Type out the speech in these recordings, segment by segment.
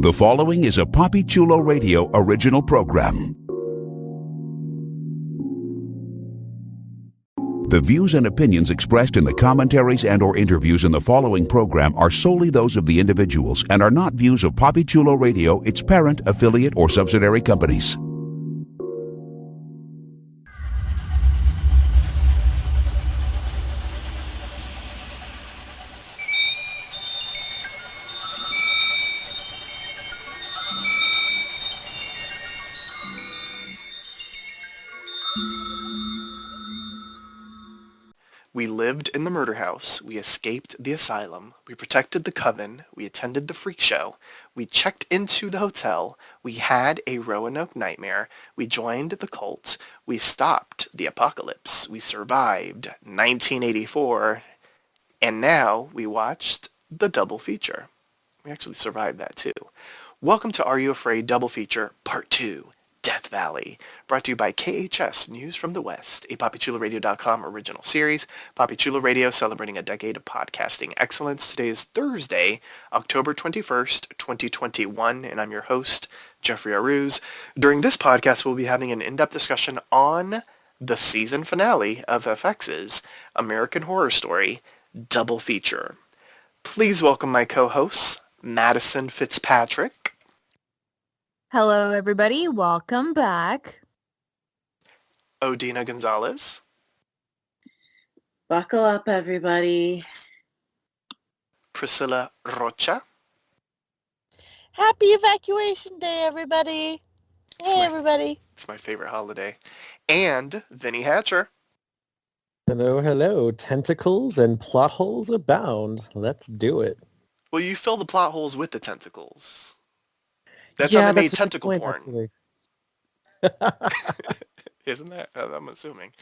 The following is a Papi Chulo Radio original program. The views and opinions expressed in the commentaries and/or interviews in the following program are solely those of the individuals and are not views of Papi Chulo Radio, its parent, affiliate, or subsidiary companies. We lived in the murder house, we escaped the asylum, we protected the coven, we attended the freak show, we checked into the hotel, we had a Roanoke nightmare, we joined the cult, we stopped the apocalypse, we survived 1984, and now we watched the double feature. We actually survived that too. Welcome to Are You Afraid Double Feature Part 2. Death Valley, brought to you by KHS News from the West, a PapiChuloRadio.com original series. Papi Chulo Radio celebrating a decade of podcasting excellence. Today is Thursday, October 21st, 2021, and I'm your host, Jeffrey Arauz. During this podcast, we'll be having an in-depth discussion on the season finale of FX's American Horror Story Double Feature. Please welcome my co-hosts, Madison Fitzpatrick. Hello, everybody. Welcome back. Odina Gonzales. Buckle up, everybody. Priscilla Rocha. Happy Evacuation Day, everybody. Hey, everybody. It's my favorite holiday. And Vinnie Hatcher. Hello, hello. Tentacles and plot holes abound. Let's do it. Well, you fill the plot holes with the tentacles. That's how they made tentacle porn. Isn't that? I'm assuming.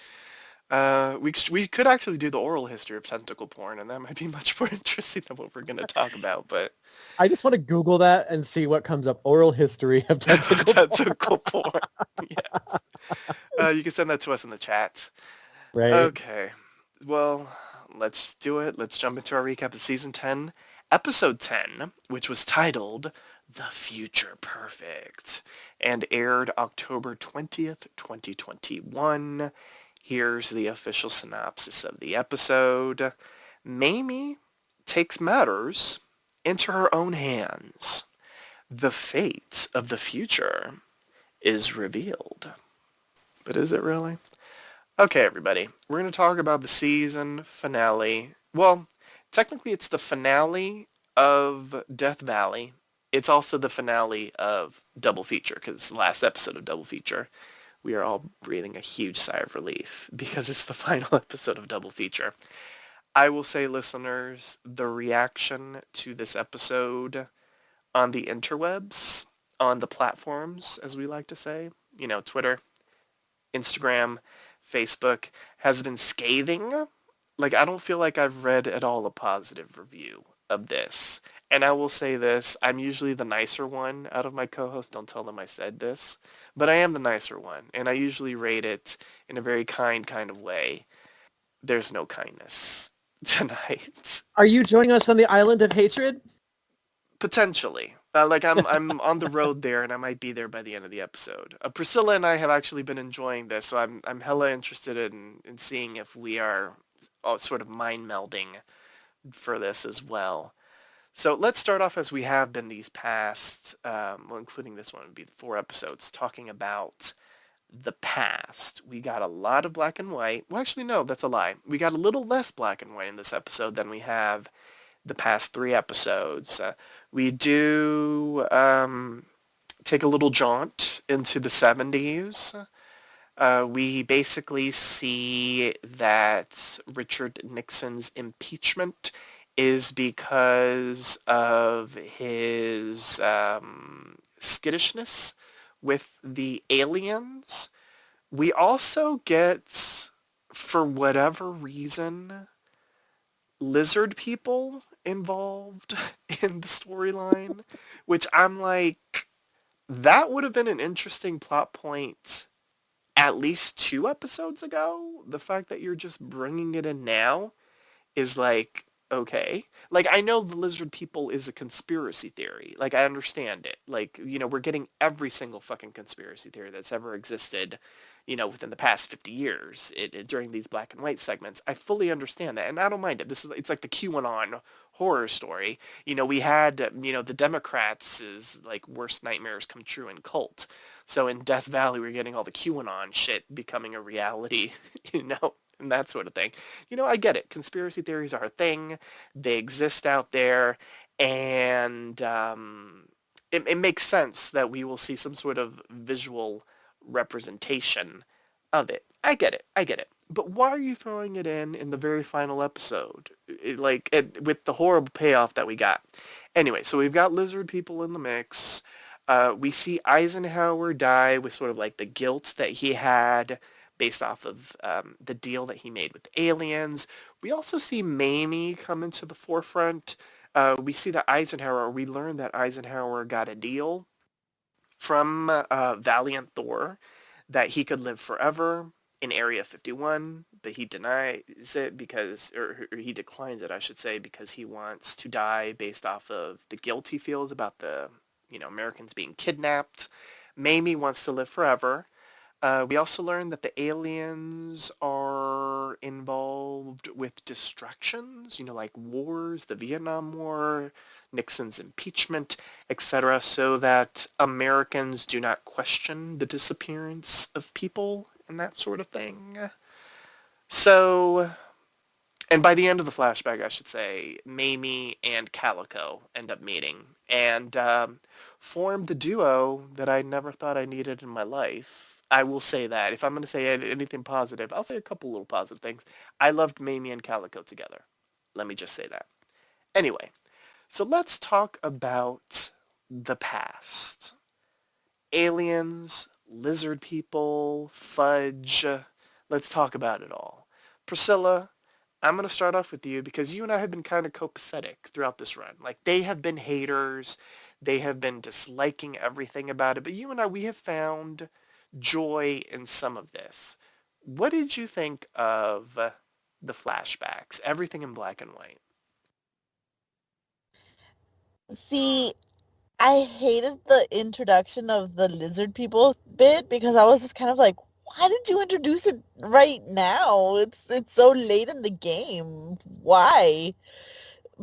We could actually do the oral history of tentacle porn, and that might be much more interesting than what we're going to talk about. But I just want to Google that and see what comes up. Oral history of tentacle porn. Yes. You can send that to us in the chat. Right. Okay. Well, let's do it. Let's jump into our recap of Season 10, Episode 10, which was titled The Future Perfect, and aired October 20th, 2021. Here's the official synopsis of the episode. Mamie takes matters into her own hands. The fate of the future is revealed. But is it really? Okay, everybody. We're going to talk about the season finale. Well, technically it's the finale of Death Valley. It's also the finale of Double Feature, because it's the last episode of Double Feature. We are all breathing a huge sigh of relief, because it's the final episode of Double Feature. I will say, listeners, the reaction to this episode on the interwebs, on the platforms, as we like to say, Twitter, Instagram, Facebook, has been scathing. Like, I don't feel like I've read at all a positive review of this. And I will say this, I'm usually the nicer one out of my co-hosts. Don't tell them I said this. But I am the nicer one. And I usually rate it in a very kind of way. There's no kindness tonight. Are you joining us on the island of hatred? Potentially. I'm on the road there, and I might be there by the end of the episode. Priscilla and I have actually been enjoying this, so I'm hella interested in seeing if we are all sort of mind melding for this as well. So let's start off as we have been these past, including this one, would be 4 episodes, talking about the past. We got a lot of black and white. Well, actually, no, that's a lie. We got a little less black and white in this episode than we have the past 3 episodes. We do take a little jaunt into the 70s. We basically see that Richard Nixon's impeachment is because of his skittishness with the aliens. We also get, for whatever reason, lizard people involved in the storyline, which I'm like, that would have been an interesting plot point at least 2 episodes ago. The fact that you're just bringing it in now is like, Okay. Like, I know the lizard people is a conspiracy theory. Like, I understand it. Like, we're getting every single fucking conspiracy theory that's ever existed, within the past 50 years during these black and white segments. I fully understand that, and I don't mind it. It's like the QAnon horror story. We had, the Democrats' like worst nightmares come true in cult. So in Death Valley, we're getting all the QAnon shit becoming a reality, and that sort of thing. I get it. Conspiracy theories are a thing. They exist out there, and it makes sense that we will see some sort of visual representation of it. I get it. I get it. But why are you throwing it in the very final episode? With the horrible payoff that we got. Anyway, so we've got lizard people in the mix. We see Eisenhower die with sort of like the guilt that he had based off of the deal that he made with the aliens. We also see Mamie come into the forefront. We see that we learn that Eisenhower got a deal from Valiant Thor that he could live forever in Area 51, but he denies it or he declines it, I should say, because he wants to die based off of the guilt he feels about the, Americans being kidnapped. Mamie wants to live forever. We also learned that the aliens are involved with distractions, like wars, the Vietnam War, Nixon's impeachment, etc., so that Americans do not question the disappearance of people and that sort of thing. So, and by the end of the flashback, I should say, Mamie and Calico end up meeting and form the duo that I never thought I needed in my life. I will say that. If I'm going to say anything positive, I'll say a couple little positive things. I loved Mamie and Calico together. Let me just say that. Anyway, so let's talk about the past. Aliens, lizard people, fudge. Let's talk about it all. Priscilla, I'm going to start off with you because you and I have been kind of copacetic throughout this run. Like, they have been haters. They have been disliking everything about it. But you and I, we have found joy in some of this. What did you think of the flashbacks? Everything in black and white. See, I hated the introduction of the lizard people bit because I was just kind of like, why did you introduce it right now? It's so late in the game. Why?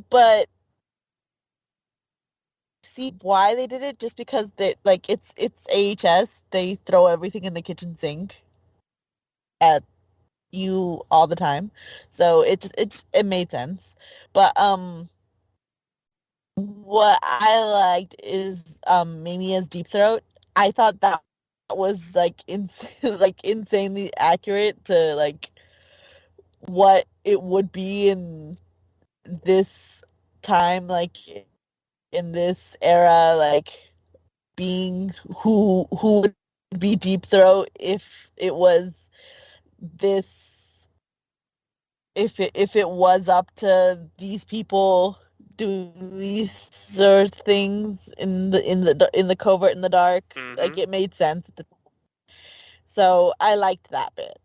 But see why they did it just because they like it's AHS. They throw everything in the kitchen sink at you all the time. So it made sense. But what I liked is Mamiya's deep throat. I thought that was like like insanely accurate to like what it would be in this time, like in this era, like being who would be deep throat if it was this if it was up to these people doing these sort of things in the covert in the dark. Like, it made sense at the time. So I liked that bit.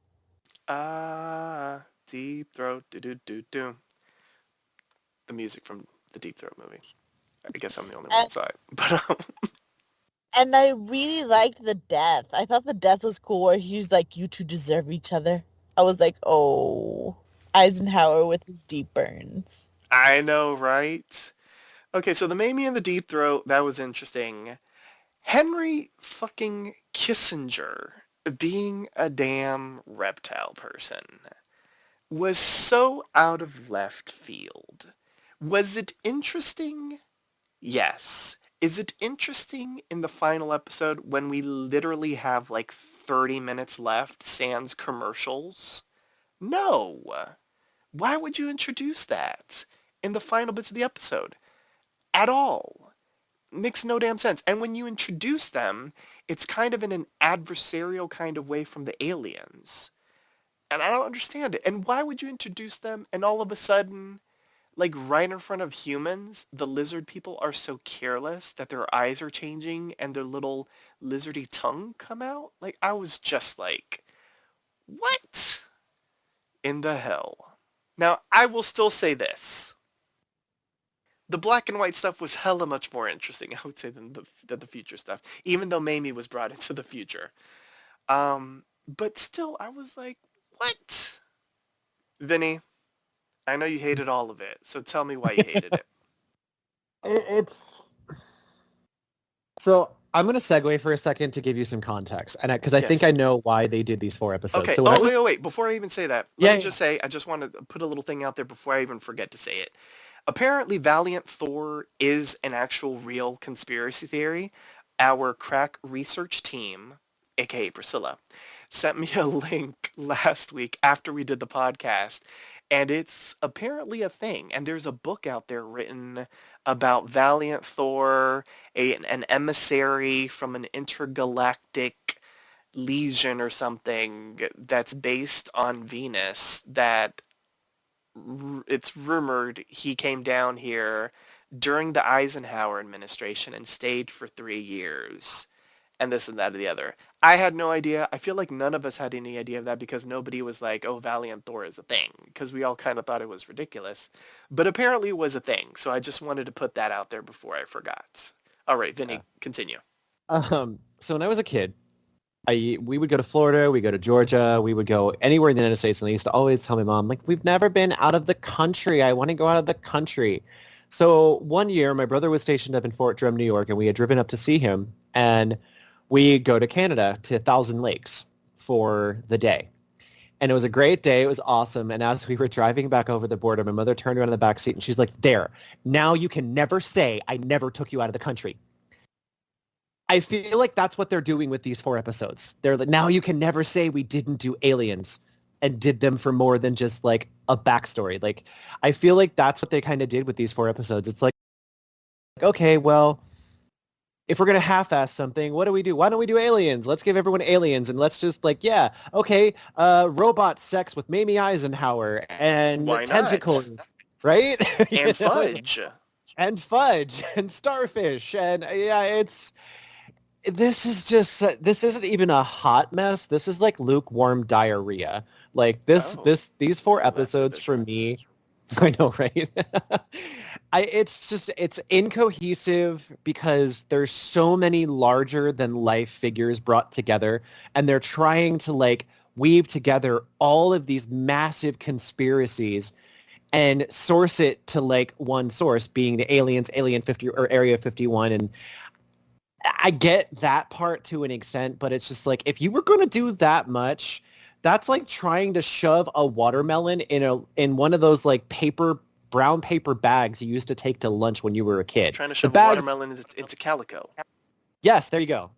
Deep Throat, do. The music from the Deep Throat movie. I guess I'm the only one that saw it. But And I really liked the death. I thought the death was cool where he was like, you two deserve each other. I was like, oh, Eisenhower with his deep burns. I know, right? Okay, so the Mamie and the Deep Throat, that was interesting. Henry fucking Kissinger being a damn reptile person was so out of left field. Was it interesting? Yes. Is it interesting in the final episode when we literally have like 30 minutes left sans commercials? No. Why would you introduce that in the final bits of the episode? At all. Makes no damn sense. And when you introduce them, it's kind of in an adversarial kind of way from the aliens. And I don't understand it. And why would you introduce them and all of a sudden, like right in front of humans, the lizard people are so careless that their eyes are changing and their little lizardy tongue come out? Like, I was just like, what in the hell? Now, I will still say this. The black and white stuff was hella much more interesting, I would say, than the future stuff. Even though Mamie was brought into the future. But still, I was like, what? Vinny, I know you hated all of it, so tell me why you hated it. It's so I'm going to segue for a second to give you some context, and because I think Yes. I know why they did these 4 episodes. Okay. So Wait. Before I even say that, let me just say, I just want to put a little thing out there before I even forget to say it. Apparently, Valiant Thor is an actual real conspiracy theory. Our crack research team, aka Priscilla, sent me a link last week after we did the podcast, and it's apparently a thing. And there's a book out there written about Valiant Thor, an emissary from an intergalactic legion or something that's based on Venus that it's rumored he came down here during the Eisenhower administration and stayed for 3 years and this and that and the other. I had no idea. I feel like none of us had any idea of that because nobody was like, oh, Valiant Thor is a thing, because we all kind of thought it was ridiculous. But apparently it was a thing, so I just wanted to put that out there before I forgot. All right, Vinny, continue. So when I was a kid, we would go to Florida, we go to Georgia, we would go anywhere in the United States, and I used to always tell my mom, like, we've never been out of the country. I want to go out of the country. So one year, my brother was stationed up in Fort Drum, New York, and we had driven up to see him, and we go to Canada, to Thousand Lakes for the day. And it was a great day. It was awesome. And as we were driving back over the border, my mother turned around in the back seat, and she's like, there, now you can never say I never took you out of the country. I feel like that's what they're doing with these 4 episodes. They're like, now you can never say we didn't do aliens and did them for more than just like a backstory. Like, I feel like that's what they kind of did with these 4 episodes. It's like, okay, well, if we're going to half-ass something, what do we do? Why don't we do aliens? Let's give everyone aliens and let's just like, yeah, okay, robot sex with Mamie Eisenhower and Why not? tentacles, right? And fudge. And fudge and starfish. And yeah, this isn't even a hot mess. This is like lukewarm diarrhea. Like these 4 episodes for me, I know, right? It's incohesive because there's so many larger than life figures brought together, and they're trying to like weave together all of these massive conspiracies and source it to like one source, being the aliens, Alien 50 or Area 51. And I get that part to an extent, but it's just like, if you were going to do that much, that's like trying to shove a watermelon in one of those like brown paper bags you used to take to lunch when you were a kid. Trying to shove a watermelon into calico. Yes, there you go.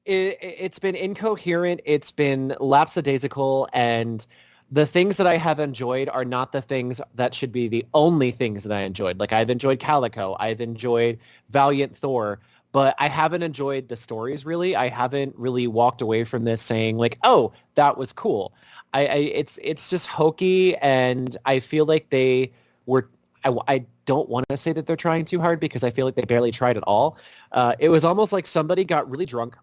It's been incoherent. It's been lapsadaisical, and the things that I have enjoyed are not the things that should be the only things that I enjoyed. Like, I've enjoyed Calico, I've enjoyed Valiant Thor, but I haven't enjoyed the stories really. I haven't really walked away from this saying like, oh, that was cool. It's just hokey, and I feel like they were. I don't want to say that they're trying too hard because I feel like they barely tried at all. It was almost like somebody got really drunk,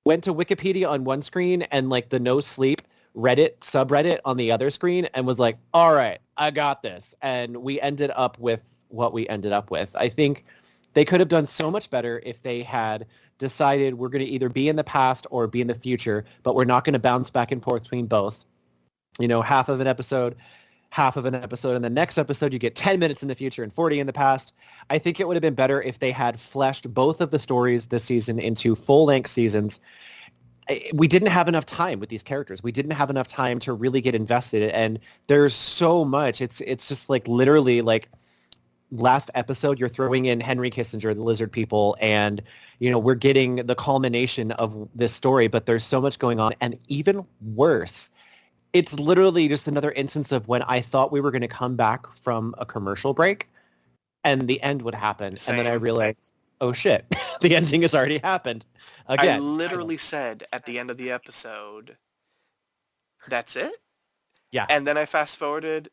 went to Wikipedia on one screen and like the no sleep Reddit subreddit on the other screen and was like, all right, I got this. And we ended up with what we ended up with. I think they could have done so much better if they had decided we're going to either be in the past or be in the future, but we're not going to bounce back and forth between both. You know, half of an episode, and the next episode you get 10 minutes in the future and 40 in the past. I think it would have been better if they had fleshed both of the stories this season into full-length seasons. We didn't have enough time with these characters. We didn't have enough time to really get invested, and there's so much. It's just like literally like last episode you're throwing in Henry Kissinger, the lizard people, and you know, we're getting the culmination of this story, but there's so much going on. And even worse, it's literally just another instance of when I thought we were going to come back from a commercial break and the end would happen. And then I realized, oh shit, the ending has already happened again. I literally said at the end of the episode, that's it? Yeah. And then I fast forwarded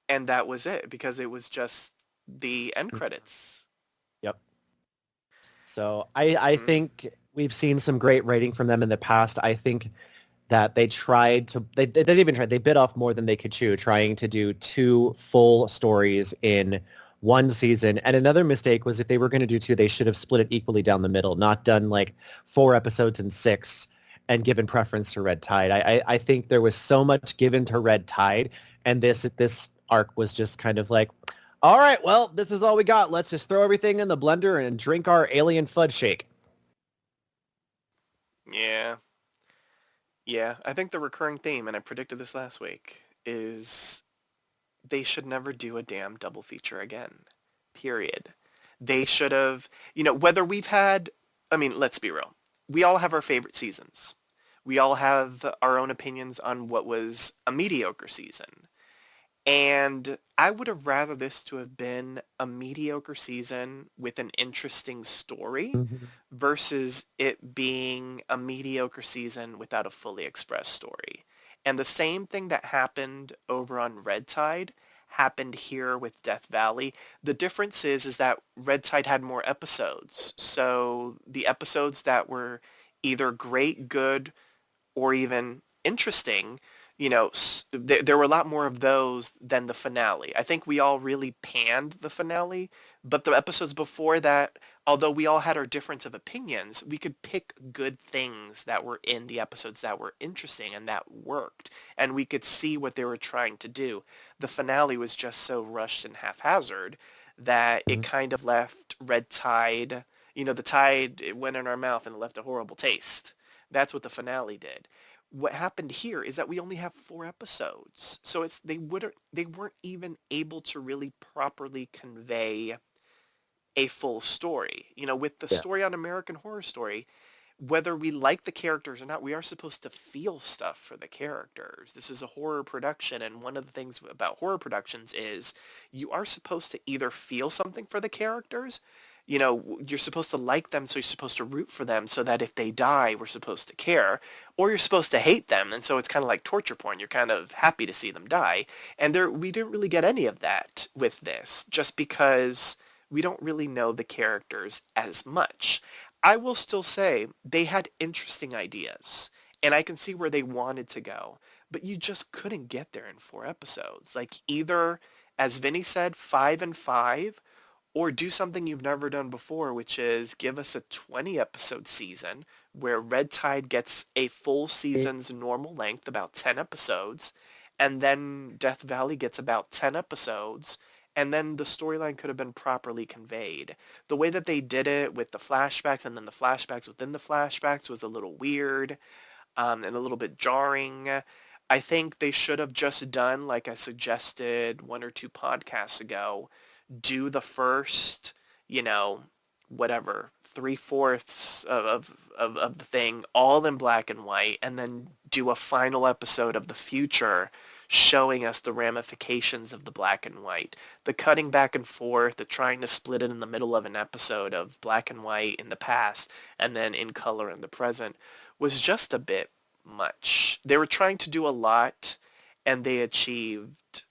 and that was it because it was just the end credits. Yep. So I think we've seen some great writing from them in the past. I think that they tried to, they didn't even try, they bit off more than they could chew, trying to do 2 full stories in one season. And another mistake was if they were going to do 2, they should have split it equally down the middle, not done like 4 episodes in 6 and given preference to Red Tide. I think there was so much given to Red Tide, and this arc was just kind of like, all right, well, this is all we got. Let's just throw everything in the blender and drink our alien fudge shake. Yeah. Yeah, I think the recurring theme, and I predicted this last week, is they should never do a damn double feature again. Period. They should have, whether we've had, I mean, let's be real. We all have our favorite seasons. We all have our own opinions on what was a mediocre season. And I would have rather this to have been a mediocre season with an interesting story versus it being a mediocre season without a fully expressed story. And the same thing that happened over on Red Tide happened here with Death Valley. The difference is that Red Tide had more episodes. So the episodes that were either great, good, or even interesting, there were a lot more of those than the finale. I think we all really panned the finale, but the episodes before that, although we all had our difference of opinions, we could pick good things that were in the episodes that were interesting and that worked, and we could see what they were trying to do. The finale was just so rushed and haphazard that it kind of left Red Tide, the tide, it went in our mouth and left a horrible taste. That's what the finale did. What happened here is that we only have 4 episodes. So they weren't even able to really properly convey a full story. With the story on American Horror Story, whether we like the characters or not, we are supposed to feel stuff for the characters. This is a horror production, and one of the things about horror productions is you are supposed to either feel something for the characters, you're supposed to like them, so you're supposed to root for them so that if they die, we're supposed to care, or you're supposed to hate them, and so it's kind of like torture porn. You're kind of happy to see them die, and we didn't really get any of that with this, just because we don't really know the characters as much. I will still say they had interesting ideas, and I can see where they wanted to go, but you just couldn't get there in 4 episodes. Like, either, as Vinnie said, 5 and 5, or do something you've never done before, which is give us a 20-episode season where Red Tide gets a full season's normal length, about 10 episodes, and then Death Valley gets about 10 episodes, and then the storyline could have been properly conveyed. The way that they did it with the flashbacks and then the flashbacks within the flashbacks was a little weird and a little bit jarring. I think they should have just done, like I suggested 1 or 2 podcasts ago, do the first, whatever, 3/4 of the thing all in black and white, and then do a final episode of the future showing us the ramifications of the black and white. The cutting back and forth, the trying to split it in the middle of an episode of black and white in the past and then in color in the present was just a bit much. They were trying to do a lot, and they achieved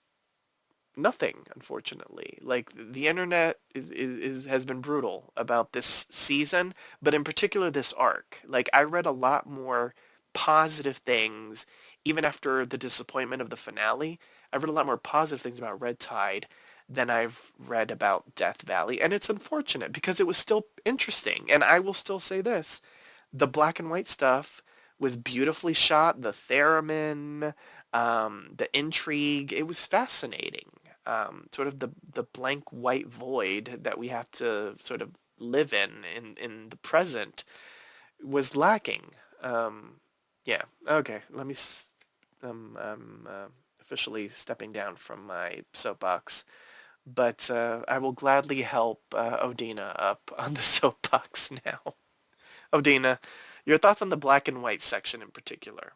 nothing, unfortunately. Like, the internet has been brutal about this season, but in particular this arc. Like, I read a lot more positive things, even after the disappointment of the finale. I read a lot more positive things about Red Tide than I've read about Death Valley, and it's unfortunate because it was still interesting. And I will still say this, the black and white stuff was beautifully shot, the theremin, the intrigue, it was fascinating. Sort of the blank white void that we have to sort of live in the present was lacking. Yeah, okay, let me, I'm officially stepping down from my soapbox, but I will gladly help Odina up on the soapbox now. Odina, your thoughts on the black and white section in particular?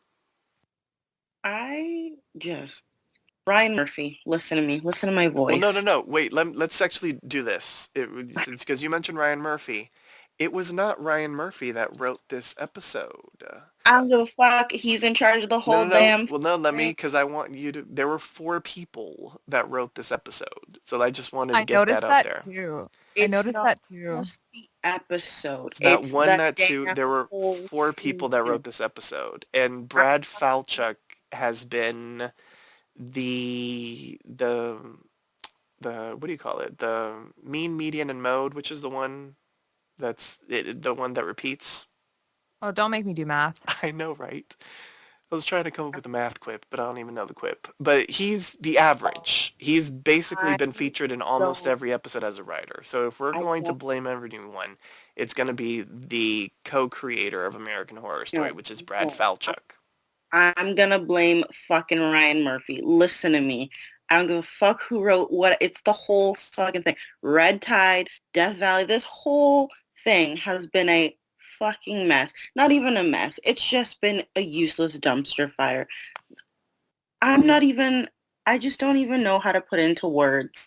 Ryan Murphy, listen to me. Listen to my voice. Well, no. Wait, let's actually do this. It's because you mentioned Ryan Murphy. It was not Ryan Murphy that wrote this episode. I don't give a fuck. He's in charge of the whole damn... Well, no, let me, because I want you to... There were 4 people that wrote this episode, so I just wanted to get that out there. I noticed that too. I It's noticed not that too. just the episode. It's that It's one that that dang two. There were whole 4 people that season. wrote this episode, and I, Brad Falchuk has been the what do you call it? The mean, median, and mode, which is the one the one that repeats. Oh, don't make me do math. I know, right? I was trying to come up with a math quip, but I don't even know the quip. But he's the average. He's basically I been featured in almost don't. every episode as a writer. So if we're I going to don't blame everyone, it's going to be the co-creator of American Horror Story, know. which is Brad No. Falchuk. I'm gonna blame fucking Ryan Murphy. Listen to me. I don't give a fuck who wrote what. It's the whole fucking thing. Red Tide, Death Valley, this whole thing has been a fucking mess. Not even a mess. It's just been a useless dumpster fire. I just don't even know how to put into words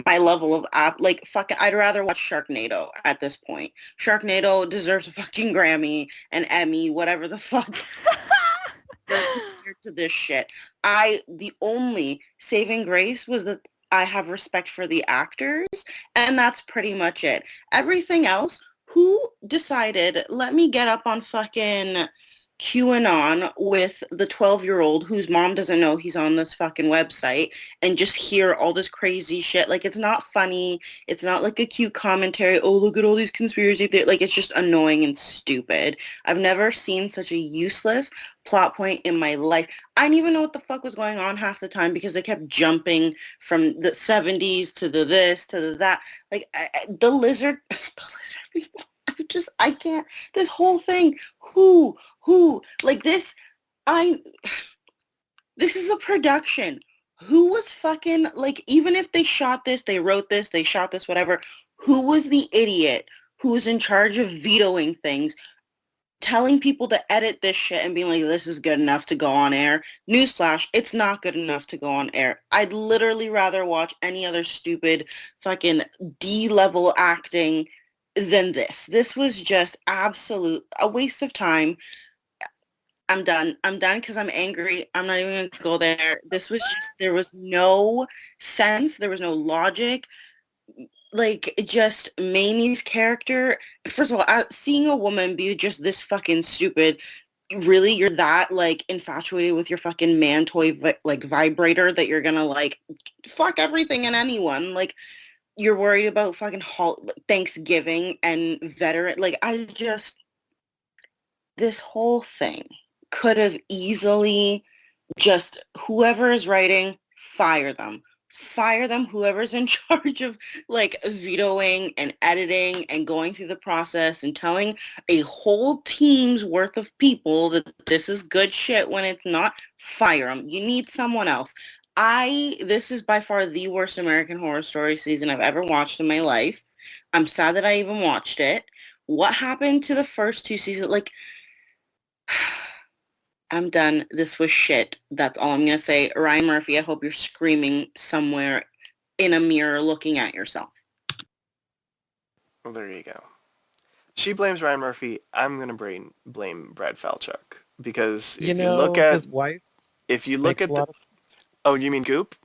my level of like fucking, I'd rather watch Sharknado at this point. Sharknado deserves a fucking Grammy, an Emmy, whatever the fuck compared to this shit. The only saving grace was that I have respect for the actors, and that's pretty much it. Everything else, who decided, let me get up on fucking QAnon with the 12-year-old whose mom doesn't know he's on this fucking website and just hear all this crazy shit. Like, it's not funny. It's not like a cute commentary. Oh, look at all these conspiracy theories. Like, it's just annoying and stupid. I've never seen such a useless plot point in my life. I didn't even know what the fuck was going on half the time because they kept jumping from the 70s to the this to the that. Like, the lizard people. I can't. This whole thing. Like this, this is a production. Who was fucking, like, even if they shot this, they wrote this, they shot this, whatever, who was the idiot who was in charge of vetoing things, telling people to edit this shit and being like, this is good enough to go on air? Newsflash, it's not good enough to go on air. I'd literally rather watch any other stupid fucking D-level acting than this. This was just absolute a waste of time. I'm done. I'm done because I'm angry. I'm not even going to go there. This was just, there was no sense. There was no logic. Like, just Mamie's character. First of all, seeing a woman be just this fucking stupid, really, you're that, like, infatuated with your fucking man toy, like, vibrator that you're going to, like, fuck everything and anyone. Like, you're worried about fucking Thanksgiving and veteran. Like, this whole thing could have easily just, whoever is writing, fire them. Fire them, whoever's in charge of, like, vetoing and editing and going through the process and telling a whole team's worth of people that this is good shit when it's not. Fire them. You need someone else. This is by far the worst American Horror Story season I've ever watched in my life. I'm sad that I even watched it. What happened to the first 2 seasons? Like, I'm done. This was shit. That's all I'm going to say. Ryan Murphy, I hope you're screaming somewhere in a mirror looking at yourself. Well, there you go. She blames Ryan Murphy. I'm going to blame Brad Falchuk because You know, his wife if you look makes at a lot of. oh, you mean Goop?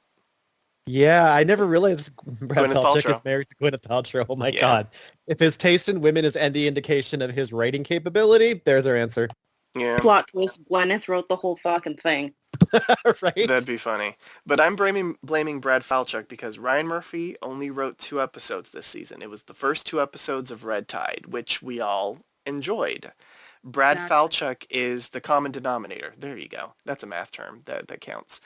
Yeah, I never realized Brad Gwyneth Falchuk Paltrow. is married to Gwyneth Paltrow. Oh my Yeah. God. If his taste in women is any indication of his writing capability, there's our answer. Yeah, Plot twist, Gwyneth wrote the whole fucking thing. Right? that'd be funny. But I'm blaming Brad Falchuk because Ryan Murphy only wrote 2 episodes this season. It was the first 2 episodes of Red Tide, which we all enjoyed. Brad Exactly. Falchuk is the common denominator. There you go. That's a math term. That counts.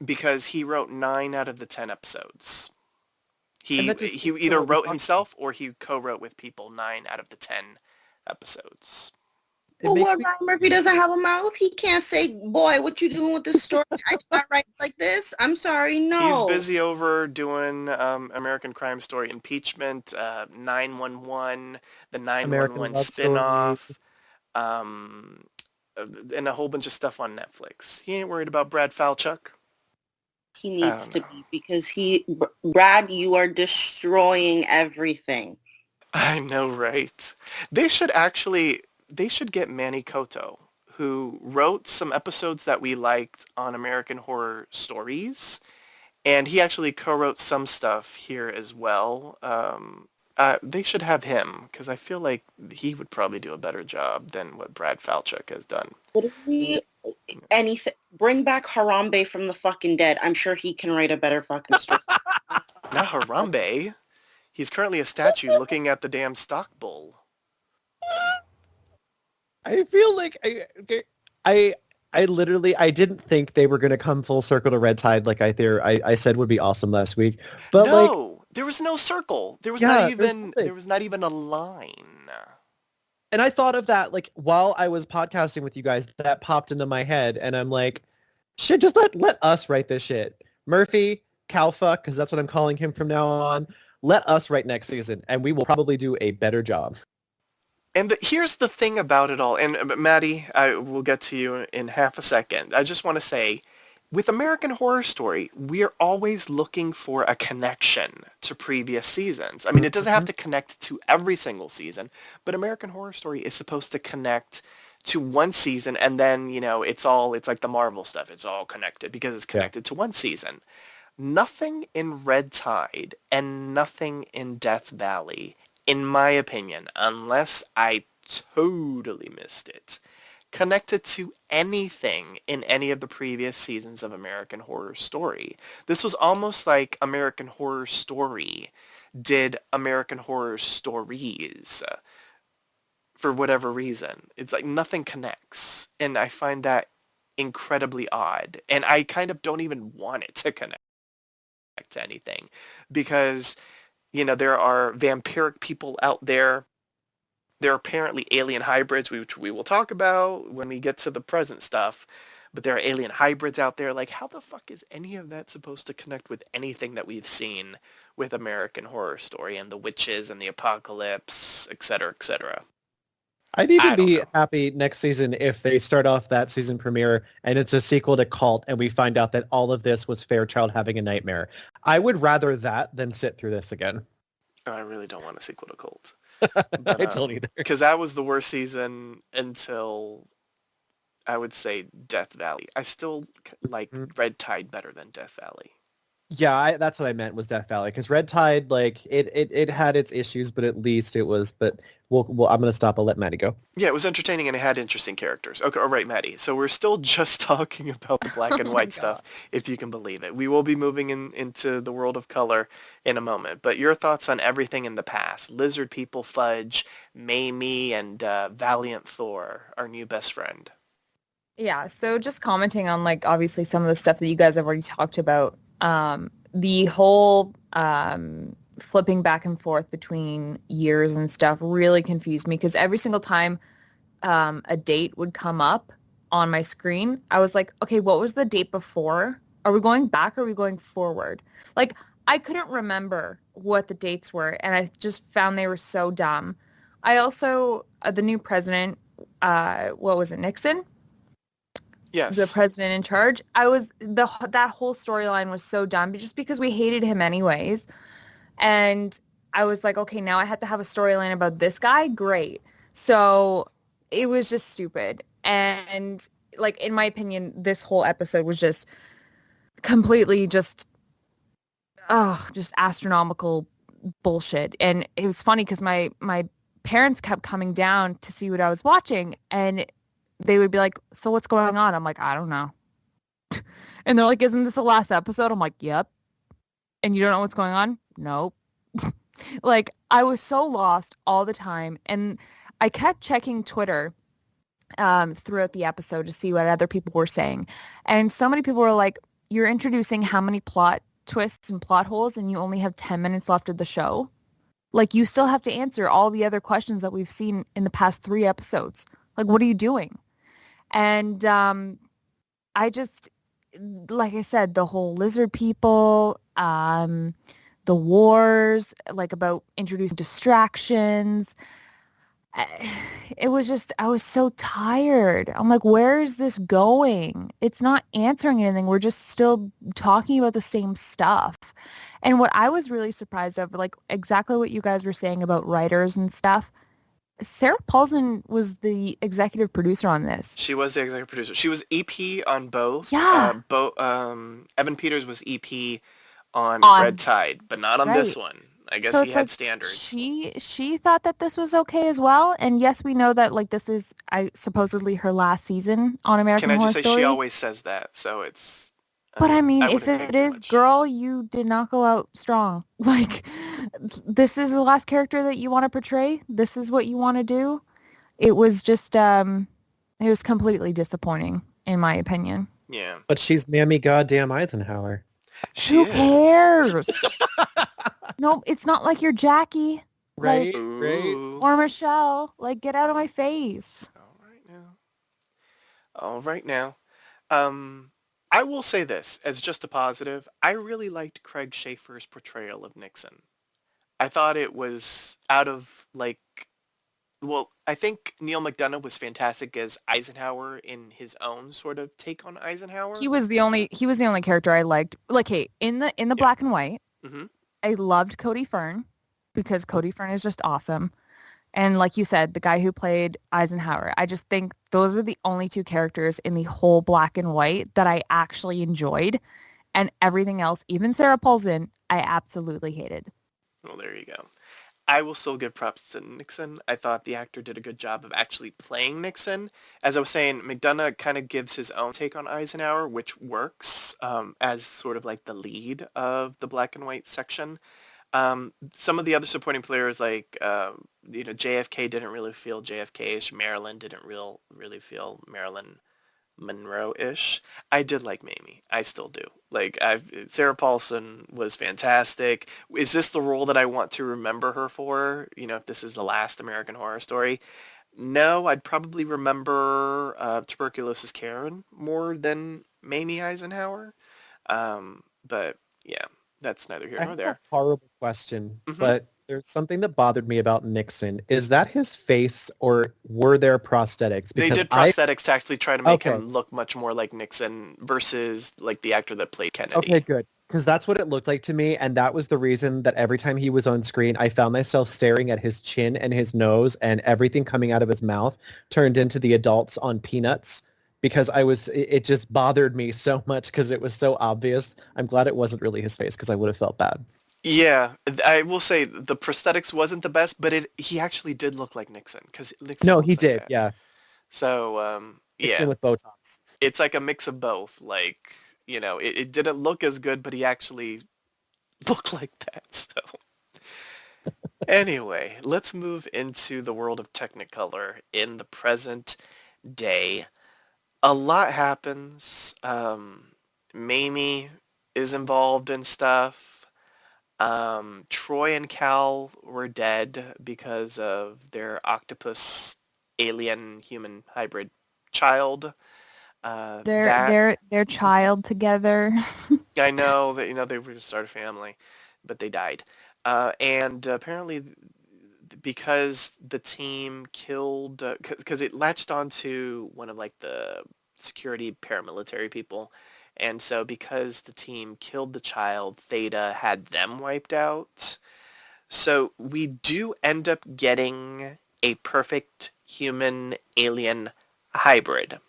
Because he wrote 9 out of the 10 episodes. He And that just he speaks to either what we wrote talked himself or he co-wrote with people 9 out of the 10 episodes. It Well, makes what, me Ryan Murphy doesn't have a mouth? He can't say, boy, what you doing with this story? I do not write like this. I'm sorry, no. He's busy over doing American Crime Story impeachment, 911, the American 911 Love Story. spinoff, and a whole bunch of stuff on Netflix. He ain't worried about Brad Falchuk. He needs to be, because Brad, you are destroying everything. I know, right? They should get Manny Koto, who wrote some episodes that we liked on American Horror Stories, And he actually co-wrote some stuff here as well. They should have him, because I feel like he would probably do a better job than what Brad Falchuk has done. Literally anything. Bring back Harambe from the fucking dead. I'm sure he can write a better fucking story. Not Harambe. He's currently a statue looking at the damn stock bull. I feel like I literally I didn't think they were gonna come full circle to Red Tide like I said would be awesome last week. But no, there was no circle. There was Yeah, there was not even a line. and I thought of that like while I was podcasting with you guys, that popped into my head, and I'm like, shit, just let us write this shit. Murphy, Calfuck, because that's what I'm calling him from now on. Let us write next season, and we will probably do a better job. And here's the thing about it all, and Maddie, I will get to you in half a second. I just want to say, with American Horror Story, we're always looking for a connection to previous seasons. I mean, it doesn't have to connect to every single season, but American Horror Story is supposed to connect to one season, and then, it's like the Marvel stuff. It's all connected because it's connected to one season. Nothing in Red Tide and nothing in Death Valley, in my opinion, unless I totally missed it, connected to anything in any of the previous seasons of American Horror Story. This was almost like American Horror Story did American Horror Stories for whatever reason. It's like nothing connects, and I find that incredibly odd, and I kind of don't even want it to connect to anything, because there are vampiric people out there. There are apparently alien hybrids, which we will talk about when we get to the present stuff, but there are alien hybrids out there. Like, how the fuck is any of that supposed to connect with anything that we've seen with American Horror Story and the witches and the apocalypse, etc., etc.? I'd even be happy next season if they start off that season premiere and it's a sequel to Cult and we find out that all of this was Fairchild having a nightmare. I would rather that than sit through this again. I really don't want a sequel to Cult. I don't either. Because that was the worst season until, I would say, Death Valley. I still like Red Tide better than Death Valley. Yeah, that's what I meant was Death Valley, because Red Tide, like, it had its issues, but at least it was, but I'm going to stop. I'll let Maddie go. Yeah, it was entertaining and it had interesting characters. Okay, all right, Maddie. So we're still just talking about the black and white stuff, if you can believe it. We will be moving into the world of color in a moment, but your thoughts on everything in the past. Lizard People, Fudge, Mamie, and Valiant Thor, our new best friend. Yeah, so just commenting on, like, obviously some of the stuff that you guys have already talked about. The whole flipping back and forth between years and stuff really confused me, because every single time a date would come up on my screen, I was like, okay, what was the date before? Are we going back or are we going forward? Like, I couldn't remember what the dates were, and I just found they were so dumb. I also, the new president, what was it, Nixon? Yes. The president in charge. That whole storyline was so dumb, just because we hated him anyways. And I was like, okay, now I had to have a storyline about this guy? Great. So it was just stupid. And, like, in my opinion, this whole episode was just completely just astronomical bullshit. And it was funny because my parents kept coming down to see what I was watching, and they would be like, so what's going on? I'm like, I don't know. And they're like, isn't this the last episode? I'm like, yep. And you don't know what's going on? Nope. Like, I was so lost all the time. And I kept checking Twitter throughout the episode to see what other people were saying. And so many people were like, you're introducing how many plot twists and plot holes, and you only have 10 minutes left of the show? Like, you still have to answer all the other questions that we've seen in the past 3 episodes. Like, what are you doing? And I just, like I said, the whole lizard people, the wars, like, about introducing distractions. It was just, I was so tired. I'm like, where is this going? It's not answering anything. We're just still talking about the same stuff. And what I was really surprised of, like, exactly what you guys were saying about writers and stuff, Sarah Paulson was the executive producer on this. She was the executive producer. She was EP on both. Yeah. Evan Peters was EP on On- Red Tide, but not on this Right. one. I guess So he it's had like standards. she thought that this was okay as well. And yes, we know that like this is supposedly her last season on American Can I Horror just say she Story. always says that, so it's. But I mean, I if wouldn't take it too is, much. girl, you did not go out strong. Like, this is the last character that you want to portray. This is what you want to do. It was just, it was completely disappointing, in my opinion. Yeah, But she's Mammy Goddamn Eisenhower. she Who is. cares? No, it's not like you're Jackie. Right? Like, Right? Ooh. or Michelle. Like, get out of my face. All right now. All right now. I will say this as just a positive. I really liked Craig Schaefer's portrayal of Nixon. I thought it was out of like, well, I think Neil McDonough was fantastic as Eisenhower in his own sort of take on Eisenhower. He was the only character I liked. Like, hey, in the Yeah. black and white, hmm I loved Cody Fern because Cody Fern is just awesome. And like you said, the guy who played Eisenhower, I just think those were the only two characters in the whole black and white that I actually enjoyed. And everything else, even Sarah Paulson, I absolutely hated. Well, there you go. I will still give props to Nixon. I thought the actor did a good job of actually playing Nixon. As I was saying, McDonough kind of gives his own take on Eisenhower, which works as sort of like the lead of the black and white section. Some of the other supporting players, like JFK didn't really feel JFK-ish. Marilyn didn't really feel Marilyn Monroe-ish. I did like Mamie. I still do. Like Sarah Paulson was fantastic. Is this the role that I want to remember her for? If this is the last American Horror Story? No, I'd probably remember Tuberculosis Karen more than Mamie Eisenhower. But yeah, that's neither here I nor have a there. horrible question, Mhm. but there's something that bothered me about Nixon. Is that his face or were there prosthetics? They Because did prosthetics to actually try to make Okay. him look much more like Nixon versus like the actor that played Kennedy. Okay, good. Because that's what it looked like to me, and that was the reason that every time he was on screen, I found myself staring at his chin and his nose, and everything coming out of his mouth turned into the adults on Peanuts. Because it just bothered me so much because it was so obvious. I'm glad it wasn't really his face because I would have felt bad. Yeah, I will say the prosthetics wasn't the best, but he actually did look like Nixon because Nixon No, looks he like did. that. Yeah, So mixed yeah, in with Botox. it's like a mix of both. Like it didn't look as good, but he actually looked like that. So anyway, let's move into the world of Technicolor in the present day. A lot happens. Mamie is involved in stuff. Troy and Cal were dead because of their octopus alien human hybrid child. Their child together. I know that they were going to start a family, but they died. And apparently, because the team killed, because it latched onto one of like the security paramilitary people, and so because the team killed the child, Theta had them wiped out. So we do end up getting a perfect human alien hybrid.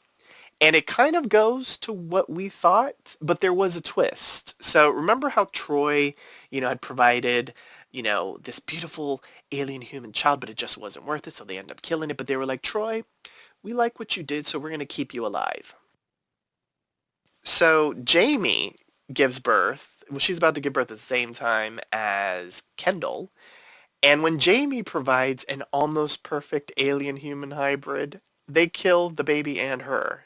And it kind of goes to what we thought, but there was a twist. So remember how Troy, had provided, this beautiful alien human child, but it just wasn't worth it, so they end up killing it. But they were like, Troy, we like what you did, so we're going to keep you alive. So Jamie gives birth. Well, she's about to give birth at the same time as Kendall. And when Jamie provides an almost perfect alien-human hybrid, they kill the baby and her.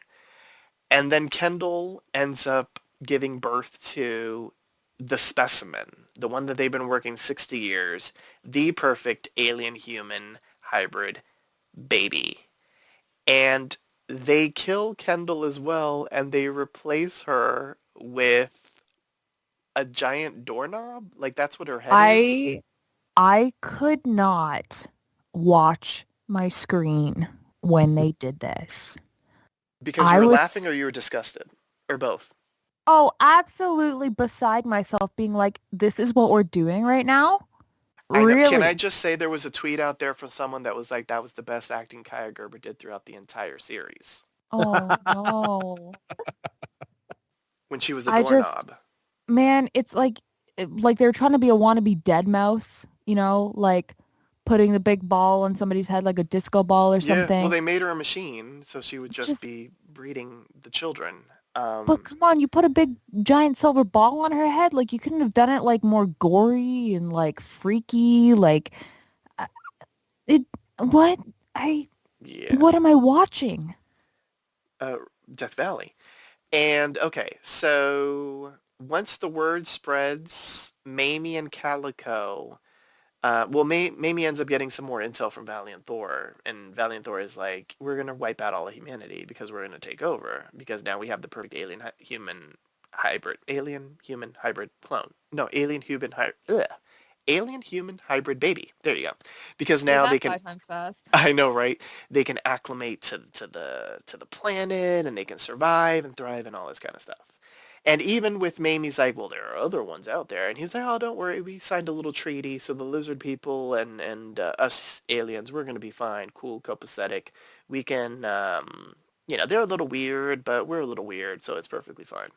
And then Kendall ends up giving birth to the specimen, the one that they've been working 60 years, the perfect alien-human hybrid baby. And they kill Kendall as well, and they replace her with a giant doorknob. Like, that's what her head is. I could not watch my screen when they did this. Because you I were was laughing or you were disgusted? Or both? absolutely beside myself being like, this is what we're doing right now? I know. Really? Can I just say there was a tweet out there from someone that was like, that was the best acting Kaya Gerber did throughout the entire series. Oh, no. When she was the I just, doorknob. man, it's like like they were trying to be a wannabe dead mouse, you know, like putting the big ball on somebody's head like a disco ball or Yeah, well, something. they made her a machine, so she would just Just, be breeding the children. but come on, you put a big giant silver ball on her head. Like you couldn't have done it like more gory and like freaky. Like uh, it. What I? Yeah, What am I watching? uh, Death Valley. And okay, so once the word spreads, Mamie and Calico. Well, Mamie ends up getting some more intel from Valiant Thor, and Valiant Thor is like, we're gonna wipe out all of humanity because we're gonna take over because now we have the perfect alien human hybrid clone. No, alien human hybrid baby. There you go. Because Say now they that can. 5 times fast. I know, right? They can acclimate to the planet, and they can survive and thrive and all this kind of stuff. And even with Mamie's like, well, there are other ones out there, and he's like, oh, don't worry, we signed a little treaty, so the lizard people and us aliens, we're gonna be fine, cool, copacetic. We can, they're a little weird, but we're a little weird, so it's perfectly fine.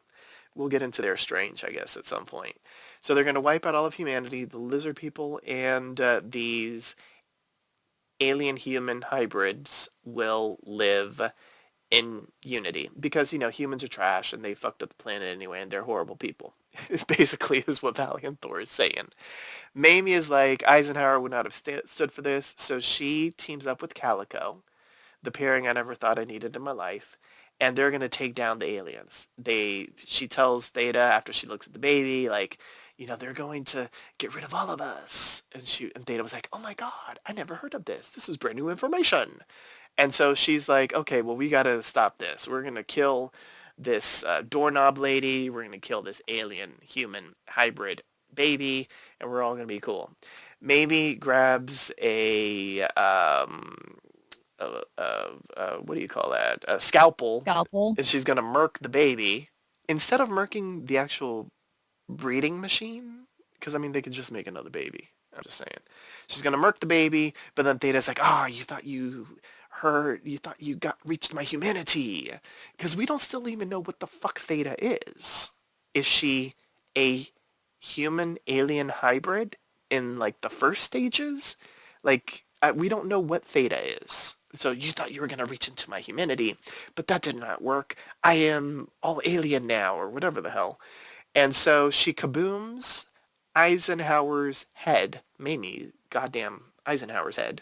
We'll get into their strange, I guess, at some point. So they're gonna wipe out all of humanity, the lizard people, and these alien human hybrids will live in unity because humans are trash and they fucked up the planet anyway and they're horrible people. It basically is what Valiant Thor is saying. Mamie is like, Eisenhower would not have stood for this, so she teams up with Calico, the pairing I never thought I needed in my life, and they're gonna take down the aliens. She tells Theta after she looks at the baby, like, they're going to get rid of all of us. And Theta was like, oh my god, I never heard of this. This is brand new information. And so she's like, okay, well, we got to stop this. We're going to kill this doorknob lady. We're going to kill this alien human hybrid baby, and we're all going to be cool. Mamie grabs what do you call that? A scalpel. Scalpel. And she's going to murk the baby. Instead of murking the actual breeding machine, because, I mean, they could just make another baby. I'm just saying. She's going to murk the baby, but then Theta's like, you thought you reached my humanity, because we don't still even know what the fuck Theta is. Is she a human alien hybrid in like the first stages? Like we don't know what Theta is. So you thought you were gonna reach into my humanity, but that did not work. I am all alien now, or whatever the hell. And so she kabooms Eisenhower's head, Mamie, goddamn Eisenhower's head.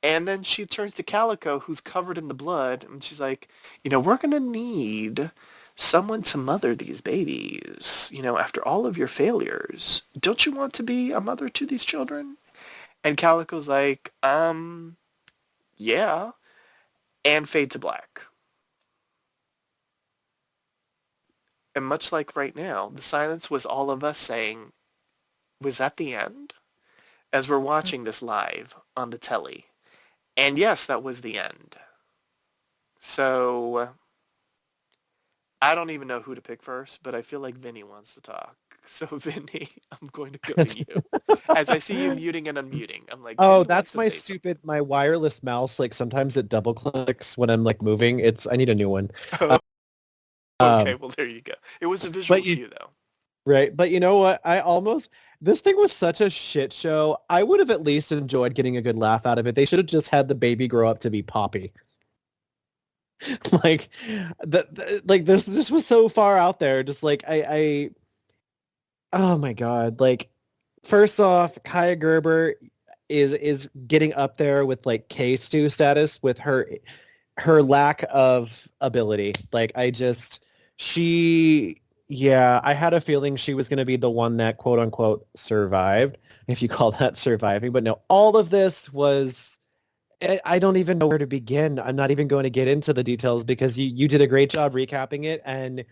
And then she turns to Calico, who's covered in the blood, and she's like, we're going to need someone to mother these babies, after all of your failures. Don't you want to be a mother to these children? And Calico's like, yeah. And fade to black. And much like right now, the silence was all of us saying, was that the end? As we're watching this live on the telly. And yes, that was the end. So, I don't even know who to pick first, but I feel like Vinny wants to talk. So, Vinny, I'm going to go to you. As I see you muting and unmuting, I'm like, Oh, Vinny that's my wants to say stupid, my wireless mouse. Like sometimes it double clicks when I'm like moving. I need a new one. something. Okay, Um, well, there you go. It was a visual cue, though. right. But you know what? This thing was such a shit show. I would have at least enjoyed getting a good laugh out of it. They should have just had the baby grow up to be Poppy. Like, this was so far out there. Just like, oh my God. Like, first off, Kaya Gerber is getting up there with like K-Stew status with her lack of ability. Like, I had a feeling she was going to be the one that quote unquote survived, if you call that surviving. But no, all of this was, I don't even know where to begin. I'm not even going to get into the details because you did a great job recapping it. And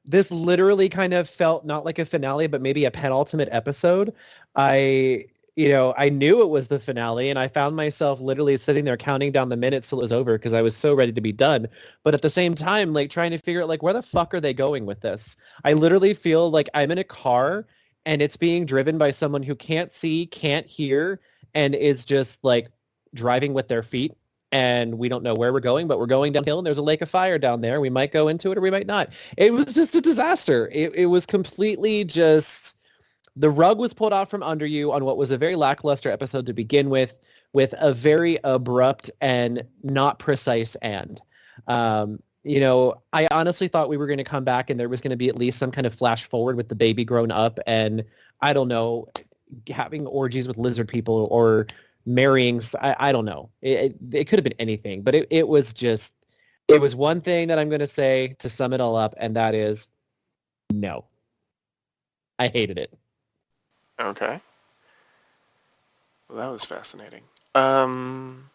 this literally kind of felt not like a finale, but maybe a penultimate episode. I knew it was the finale, and I found myself literally sitting there counting down the minutes till it was over because I was so ready to be done. But at the same time, like trying to figure out like where the fuck are they going with this? I literally feel like I'm in a car and it's being driven by someone who can't see, can't hear, and is just like driving with their feet. And we don't know where we're going, but we're going downhill and there's a lake of fire down there. We might go into it or we might not. It was just a disaster. It was completely just the rug was pulled out from under you on what was a very lackluster episode to begin with a very abrupt and not precise end. I honestly thought we were going to come back and there was going to be at least some kind of flash forward with the baby grown up and, I don't know, having orgies with lizard people or marrying. I don't know. It could have been anything, but it was one thing that I'm going to say to sum it all up, and that is no. I hated it. Okay. Well, that was fascinating. I'm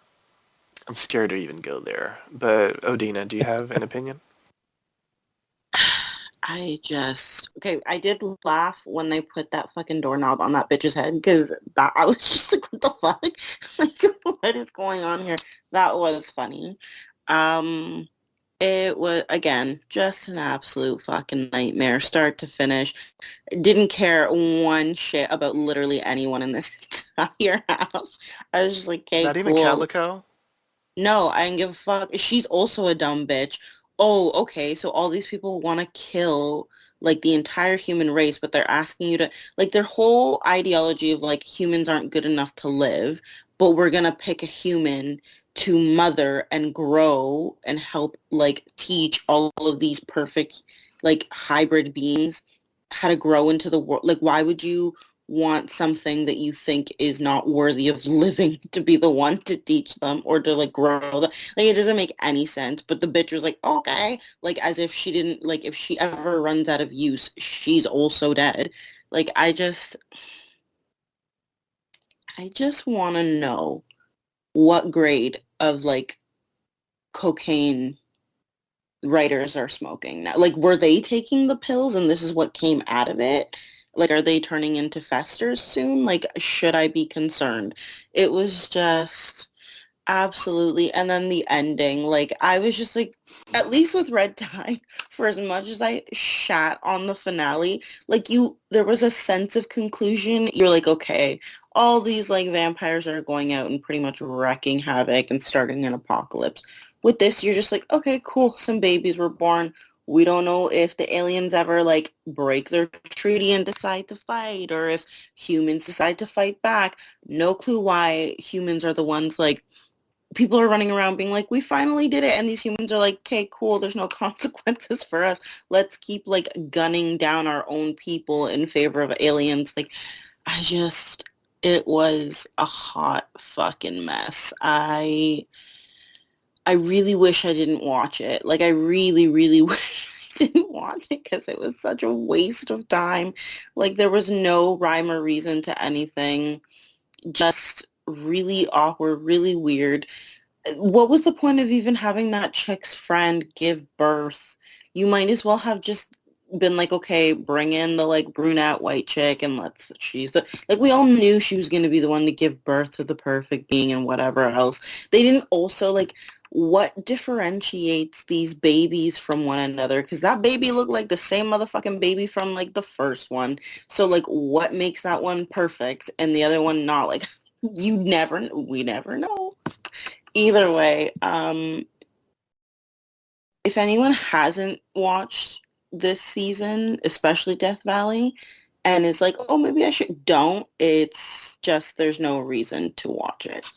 scared to even go there. But Odina, do you have an opinion? I did laugh when they put that fucking doorknob on that bitch's head because I was just like, what the fuck? Like, what is going on here? That was funny. It was, again, just an absolute fucking nightmare, start to finish. Didn't care one shit about literally anyone in this entire house. I was just like, okay, Not even cool. Calico? No, I didn't give a fuck. She's also a dumb bitch. Oh, okay, so all these people want to kill, like, the entire human race, but they're asking you to, like, their whole ideology of, like, humans aren't good enough to live, but we're going to pick a human to mother and grow and help, like, teach all of these perfect, like, hybrid beings how to grow into the world. Like, why would you want something that you think is not worthy of living to be the one to teach them or to, like, grow them? Like, it doesn't make any sense. But the bitch was like, okay, like, as if she didn't, like, if she ever runs out of use, she's also dead. Like, I just want to know what grade of, like, cocaine writers are smoking now. Like, were they taking the pills and this is what came out of it? Like, are they turning into festers soon? Like, should I be concerned? It was just absolutely. And then the ending, like, I was just like, at least with Red Tide, for as much as I shat on the finale, like, there was a sense of conclusion. You're like, okay, all these, like, vampires are going out and pretty much wreaking havoc and starting an apocalypse. With this, you're just like, okay, cool, some babies were born. We don't know if the aliens ever, like, break their treaty and decide to fight, or if humans decide to fight back. No clue why humans are the ones, like, people are running around being like, we finally did it. And these humans are like, okay, cool, there's no consequences for us. Let's keep, like, gunning down our own people in favor of aliens. Like, it was a hot fucking mess. I really wish I didn't watch it. Like, I really, really wish I didn't watch it because it was such a waste of time. Like, there was no rhyme or reason to anything. Just really awkward, really weird. What was the point of even having that chick's friend give birth? You might as well have just been like, okay, bring in the, like, brunette white chick and like, we all knew she was going to be the one to give birth to the perfect being and whatever else. They didn't also, like, what differentiates these babies from one another? Because that baby looked like the same motherfucking baby from, like, the first one. So, like, what makes that one perfect and the other one not? Like, we never know. Either way, if anyone hasn't watched this season, especially Death Valley, and is like, oh, maybe I should, don't. It's just there's no reason to watch it.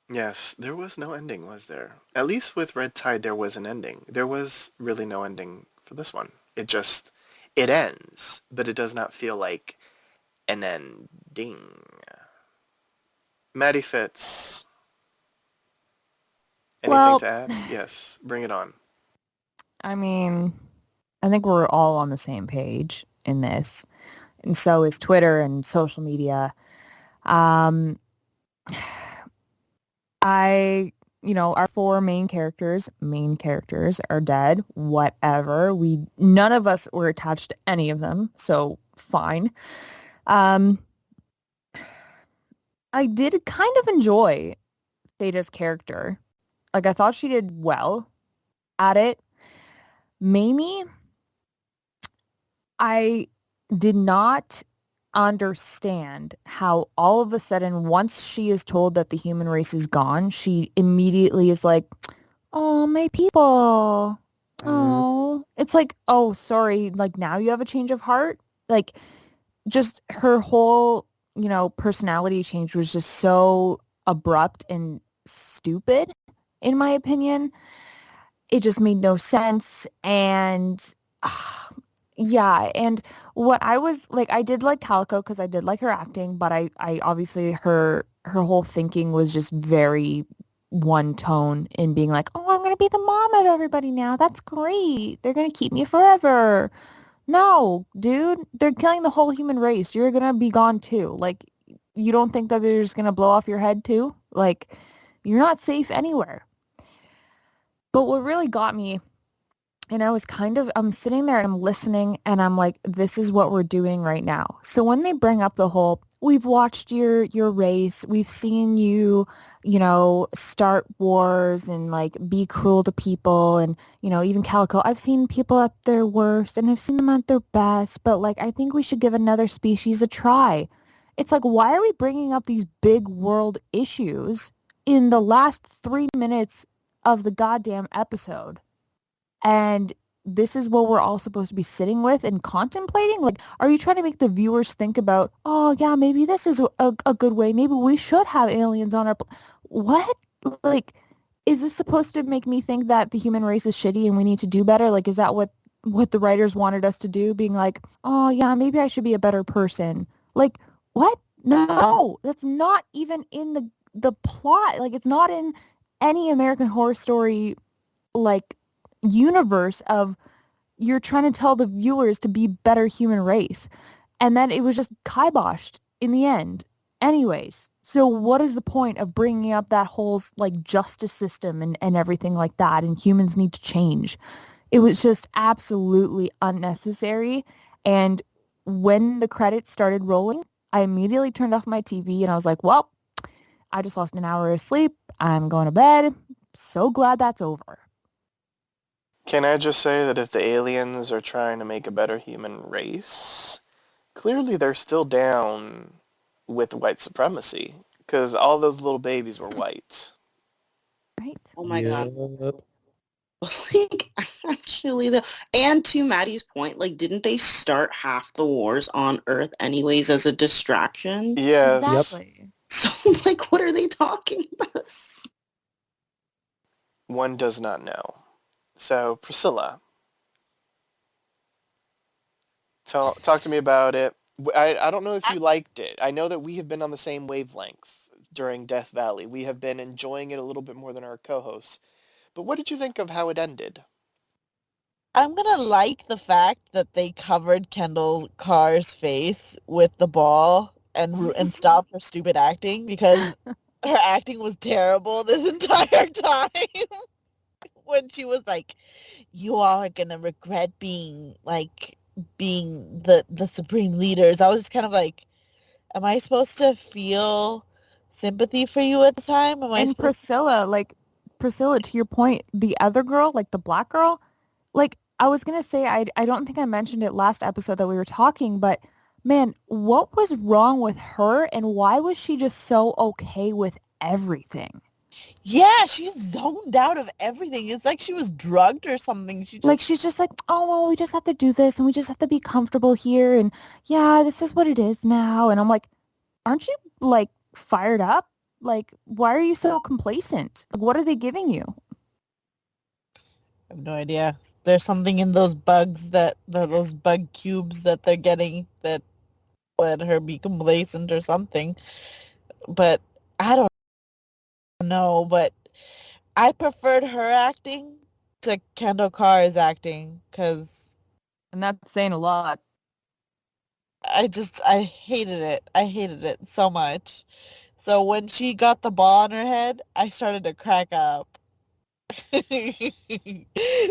Yes, there was no ending, was there? At least with Red Tide, there was an ending. There was really no ending for this one. It ends, but it does not feel like an ending. Maddie Fitz, anything to add? Yes, bring it on. I mean, I think we're all on the same page in this. And so is Twitter and social media. Our four main characters are dead, whatever. None of us were attached to any of them, so fine. I did kind of enjoy Theta's character. Like, I thought she did well at it. Mamie, I did not understand how all of a sudden, once she is told that the human race is gone, she immediately is like, oh, my people. Oh, it's like, oh, sorry, like now you have a change of heart? Like just her whole, personality change was just so abrupt and stupid, in my opinion. It just made no sense. And yeah, and what I was like, I did like Calico because I did like her acting, but I obviously her whole thinking was just very one tone in being like, oh, I'm gonna be the mom of everybody now. That's great. They're gonna keep me forever. No, dude, they're killing the whole human race. You're gonna be gone too. Like, you don't think that they're just gonna blow off your head too? Like, you're not safe anywhere. But what really got me, and I'm sitting there and I'm listening and I'm like, this is what we're doing right now. So when they bring up the whole, we've watched your race, we've seen you, start wars and like be cruel to people and, even Calico, I've seen people at their worst and I've seen them at their best, but like, I think we should give another species a try. It's like, why are we bringing up these big world issues in the last 3 minutes of the goddamn episode? And this is what we're all supposed to be sitting with and contemplating? Like, are you trying to make the viewers think about, oh, yeah, maybe this is a good way. Maybe we should have aliens on our... What? Like, is this supposed to make me think that the human race is shitty and we need to do better? Like, is that what the writers wanted us to do? Being like, oh, yeah, maybe I should be a better person. Like, what? No, that's not even in the plot. Like, it's not in any American Horror Story, like, universe of you're trying to tell the viewers to be better human race. And then it was just kiboshed in the end. Anyways, so what is the point of bringing up that whole like justice system and everything like that and humans need to change? It was just absolutely unnecessary. And when the credits started rolling, I immediately turned off my TV and I was like, well, I just lost an hour of sleep. I'm going to bed. So glad that's over. Can I just say that if the aliens are trying to make a better human race, clearly they're still down with white supremacy, because all those little babies were white. Right? Oh my God. Yep. Like, actually, and to Maddie's point, like, didn't they start half the wars on Earth anyways as a distraction? Yes. Exactly. So, like, what are they talking about? One does not know. So, Priscilla, talk to me about it. I don't know if you liked it. I know that we have been on the same wavelength during Death Valley. We have been enjoying it a little bit more than our co-hosts. But what did you think of how it ended? I'm gonna like the fact that they covered Kendall Carr's face with the ball and stopped her stupid acting because her acting was terrible this entire time. When she was like, "You all are gonna regret being the supreme leaders." I was just kind of like, "Am I supposed to feel sympathy for you at the time? Am I And supposed?" Priscilla, to your point, the other girl, like the black girl, like I was gonna say, I don't think I mentioned it last episode that we were talking, but man, what was wrong with her and why was she just so okay with everything? Yeah, she's zoned out of everything. It's like she was drugged or something. Like she's just like, oh well, we just have to do this and we just have to be comfortable here and yeah, this is what it is now. And I'm like, aren't you like fired up? Like, why are you so complacent? Like, what are they giving you? I have no idea. There's something in those bugs those bug cubes that they're getting that let her be complacent or something. But I don't know. But I preferred her acting to Kendall Carr's acting because And that's saying a lot. I hated it. I hated it so much. So when she got the ball on her head, I started to crack up. That's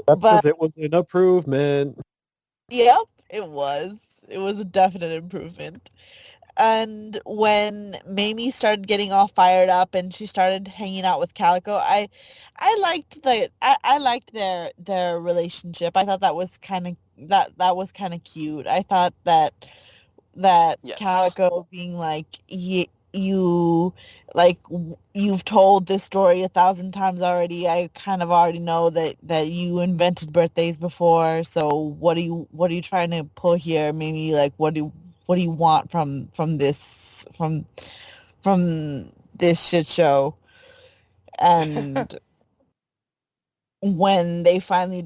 But because it was an improvement. yep, it was. It was a definite improvement. And when Mamie started getting all fired up and she started hanging out with Calico, I liked I liked their relationship. I thought that was kind of that was kind of cute. I thought that Yes. Calico being like, you've told this story 1,000 times already. I kind of already know that you invented birthdays before. So what are you trying to pull here? Maybe like what do you want from this shit show? And when they finally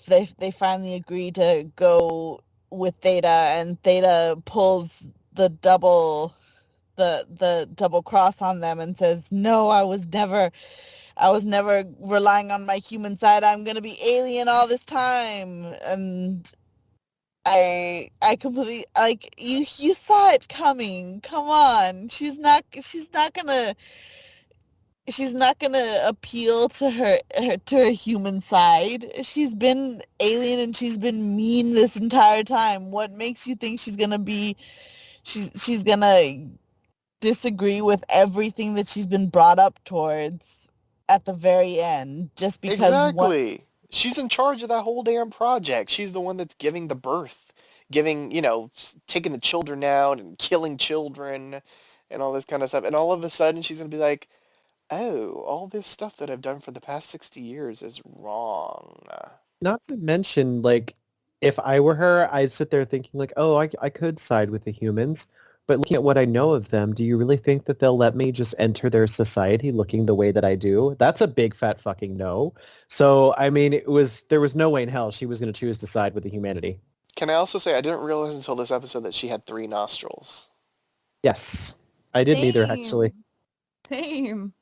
they finally agree to go with Theta, and Theta pulls the double cross on them and says, "No, I was never relying on my human side. I'm gonna be alien all this time." And I completely, like, you saw it coming. Come on, she's not gonna appeal to her human side. She's been alien and she's been mean this entire time. What makes you think she's gonna disagree with everything that she's been brought up towards at the very end just because one. Exactly. She's in charge of that whole damn project. She's the one that's giving the birth, giving, taking the children out and killing children and all this kind of stuff. And all of a sudden she's going to be like, oh, all this stuff that I've done for the past 60 years is wrong. Not to mention, like, if I were her, I'd sit there thinking, like, oh, I could side with the humans. But looking at what I know of them, do you really think that they'll let me just enter their society looking the way that I do? That's a big fat fucking no. So, I mean, there was no way in hell she was going to choose to side with the humanity. Can I also say I didn't realize until this episode that she had 3 nostrils. Yes. I didn't either, actually. Same.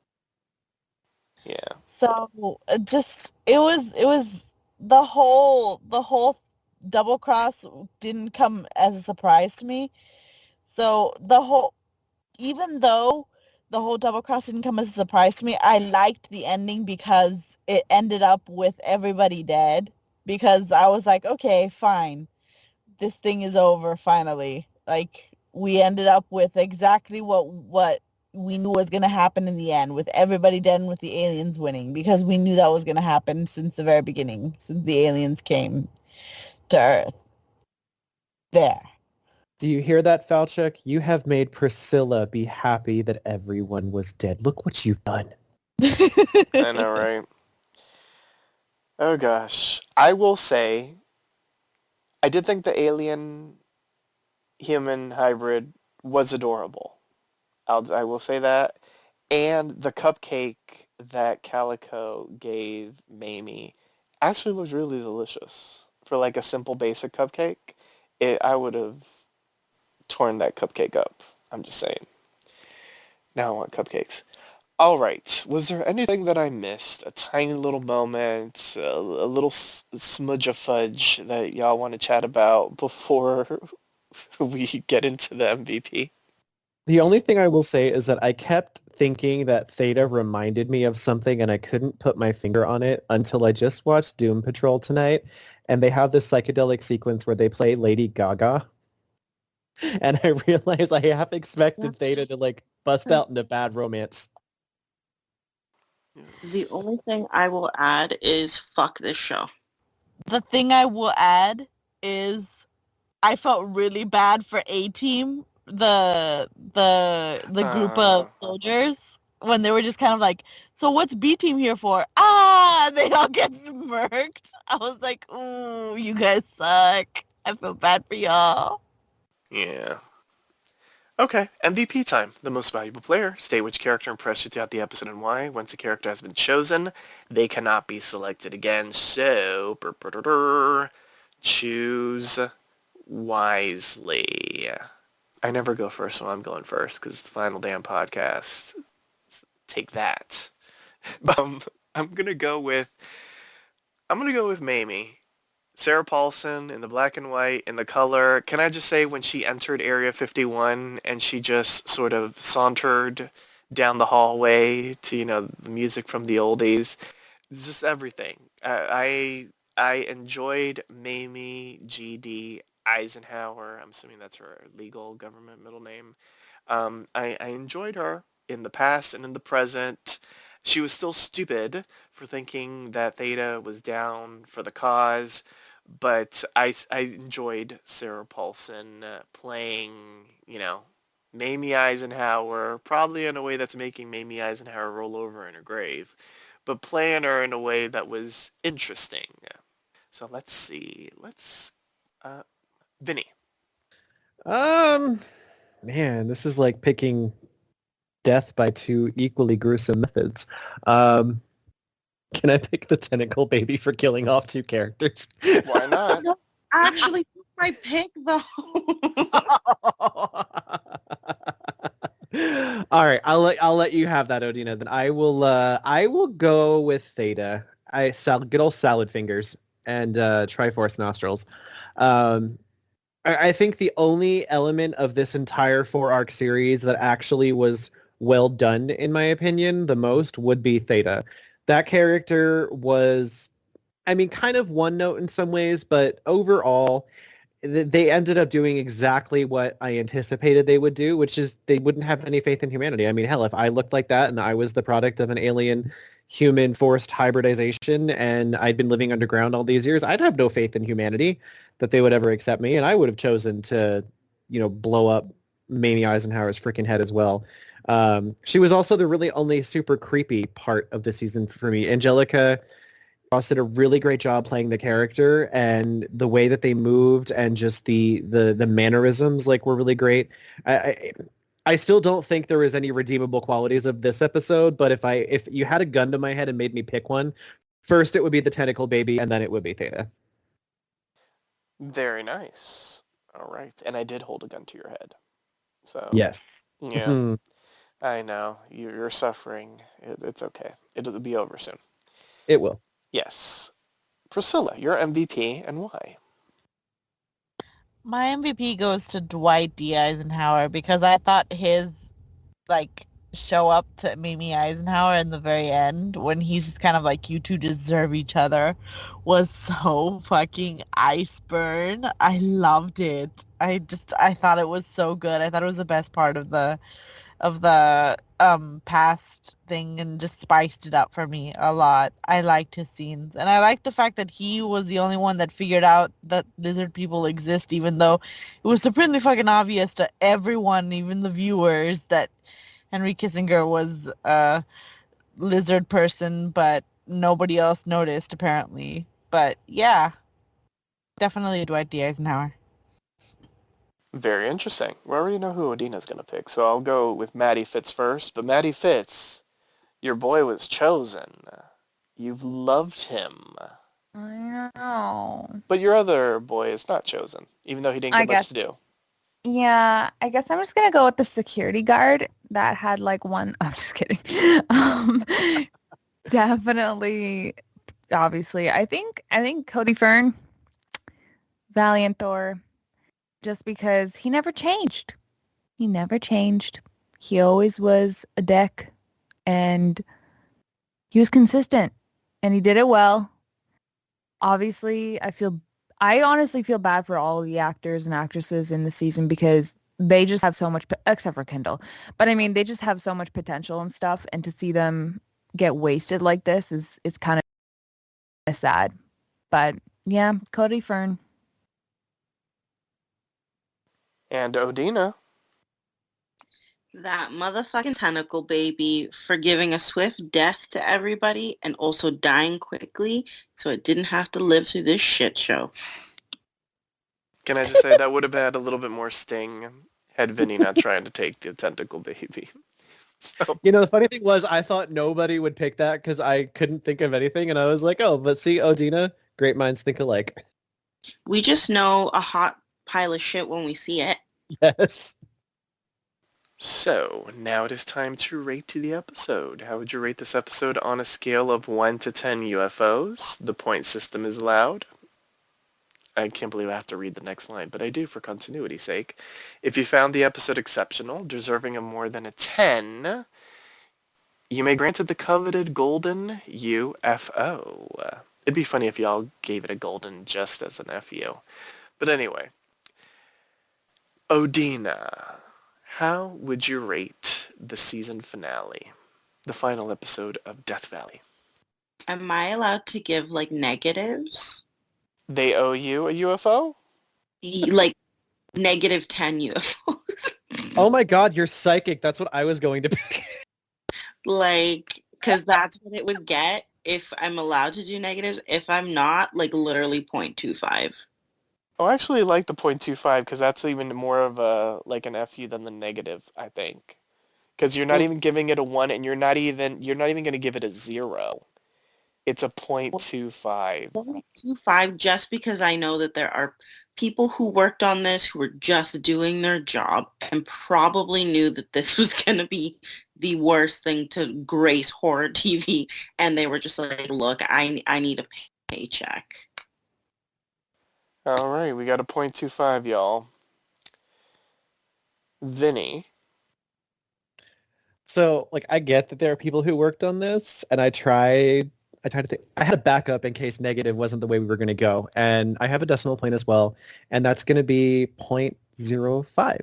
Yeah. So it was the whole double cross didn't come as a surprise to me. So even though the whole double cross didn't come as a surprise to me, I liked the ending because it ended up with everybody dead. Because I was like, okay, fine, this thing is over finally. Like, we ended up with exactly what we knew was going to happen in the end, with everybody dead and with the aliens winning, because we knew that was going to happen since the very beginning, since the aliens came to Earth. There. Do you hear that, Falchuk? You have made Priscilla be happy that everyone was dead. Look what you've done. I know, right? Oh gosh. I will say, I did think the alien human hybrid was adorable. I will say that. And the cupcake that Calico gave Mamie actually looked really delicious. For like a simple basic cupcake, I would have torn that cupcake up. I'm just saying. Now I want cupcakes. All right. Was there anything that I missed? A tiny little moment, a little smudge of fudge that y'all want to chat about before we get into the MVP? The only thing I will say is that I kept thinking that Theta reminded me of something and I couldn't put my finger on it until I just watched Doom Patrol tonight, and they have this psychedelic sequence where they play Lady Gaga. And I realized I half expected Theta to like bust out into bad romance. The only thing I will add is fuck this show. The thing I will add is I felt really bad for A-Team, the group of soldiers, when they were just kind of like, so what's B-Team here for? Ah, they all get murked. I was like, ooh, you guys suck. I feel bad for y'all. Yeah. Okay, MVP time. The most valuable player. State which character impressed you throughout the episode and why. Once a character has been chosen, they cannot be selected again. So, choose wisely. I never go first, so I'm going first because it's the final damn podcast. Take that. I'm gonna go with Mamie. Sarah Paulson in the black and white, in the color. Can I just say when she entered Area 51 and she just sort of sauntered down the hallway to, the music from the oldies, it's just everything. I enjoyed Mamie G.D. Eisenhower. I'm assuming that's her legal government middle name. I enjoyed her in the past and in the present. She was still stupid for thinking that Theta was down for the cause, but I enjoyed Sarah Paulson playing, Mamie Eisenhower, probably in a way that's making Mamie Eisenhower roll over in her grave, but playing her in a way that was interesting. So let's see. Vinny. Um, Man, this is like picking death by two equally gruesome methods. Um, can I pick the tentacle baby for killing off two characters? Why not? No, actually, my pick though. All right, I'll let you have that, Odina. Then I will go with Theta. Good old salad fingers and Triforce nostrils. Um, I think the only element of this entire 4-arc series that actually was well done, in my opinion, the most would be Theta. That character was, I mean, kind of one note in some ways, but overall, they ended up doing exactly what I anticipated they would do, which is they wouldn't have any faith in humanity. I mean, hell, if I looked like that and I was the product of an alien human forced hybridization and I'd been living underground all these years, I'd have no faith in humanity that they would ever accept me, and I would have chosen to, blow up Mamie Eisenhower's freaking head as well. She was also the really only super creepy part of the season for me. Angelica Ross did a really great job playing the character, and the way that they moved and just the mannerisms were really great. I still don't think there was any redeemable qualities of this episode, but if you had a gun to my head and made me pick one, first it would be the tentacle baby, and then it would be Theta. Very nice. All right. And I did hold a gun to your head. So Yes. yeah, I know. You're suffering. It's okay. It'll be over soon. It will. Yes. Priscilla, your MVP, and why? My MVP goes to Dwight D. Eisenhower because I thought his show up to Mamie Eisenhower in the very end when he's just kind of like, you two deserve each other, was so fucking ice burn. I loved it. I thought it was so good. I thought it was the best part of the past thing, and just spiced it up for me a lot. I liked his scenes, and I liked the fact that he was the only one that figured out that lizard people exist, even though it was supremely fucking obvious to everyone, even the viewers, that Henry Kissinger was a lizard person, but nobody else noticed apparently. But yeah, definitely Dwight D. Eisenhower. Very interesting. We already know who Odina's going to pick, so I'll go with Maddie Fitz first. But Maddie Fitz, your boy was chosen. You've loved him. I know. But your other boy is not chosen, even though he didn't get much to do. Yeah, I guess I'm just gonna go with the security guard that had one. I'm just kidding. Definitely, obviously, I think Cody Fern, Valiant Thor, just because he never changed. He never changed. He always was a dick, and he was consistent, and he did it well. Obviously, I honestly feel bad for all the actors and actresses in the season because they just have so much, except for Kendall. But I mean, they just have so much potential and stuff, and to see them get wasted like this is kind of sad. But yeah, Cody Fern. And Odina. That motherfucking tentacle baby for giving a swift death to everybody and also dying quickly so it didn't have to live through this shit show. Can I just say that would have had a little bit more sting had Vinnie not trying to take the tentacle baby. So. The funny thing was I thought nobody would pick that because I couldn't think of anything, and I was like, oh, but see, Odina, great minds think alike. We just know a hot pile of shit when we see it. Yes. So, now it is time to rate the episode. How would you rate this episode on a scale of 1 to 10 UFOs? The point system is allowed. I can't believe I have to read the next line, but I do for continuity's sake. If you found the episode exceptional, deserving of more than a 10, you may grant it the coveted golden UFO. It'd be funny if y'all gave it a golden just as an FU. But anyway, Odina. How would you rate the season finale, the final episode of Death Valley? Am I allowed to give negatives? They owe you a UFO? Negative 10 UFOs. Oh my god, you're psychic. That's what I was going to pick. Like, because that's what it would get if I'm allowed to do negatives. If I'm not, like, literally 0.25. Oh, I actually like the 0.25 because that's even more of a like an FU than the negative, I think. Because you're not Well, even giving it a 1 and you're not even going to give it a 0. It's a Well, 0.25. 0.25 just because I know that there are people who worked on this who were just doing their job and probably knew that this was going to be the worst thing to grace horror TV, and they were just like, look, I need a paycheck. All right, we got a 0.25, y'all. Vinny. so like I get that there are people who worked on this, and I tried to think. I had a backup in case negative wasn't the way we were going to go, and I have a decimal point as well, and that's going to be 0.05.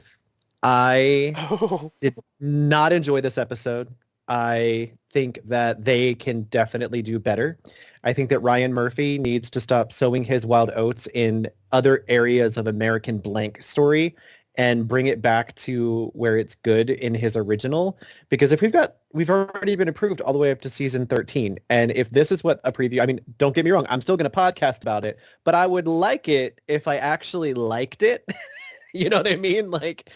I Oh, did not enjoy this episode. I think that they can definitely do better. I think that Ryan Murphy needs to stop sowing his wild oats in other areas of American blank story and bring it back to where it's good in his original. Because if we've already been approved all the way up to season 13. And if this is what a preview, I mean, don't get me wrong, I'm still going to podcast about it, but I would like it if I actually liked it. You know what I mean? Like,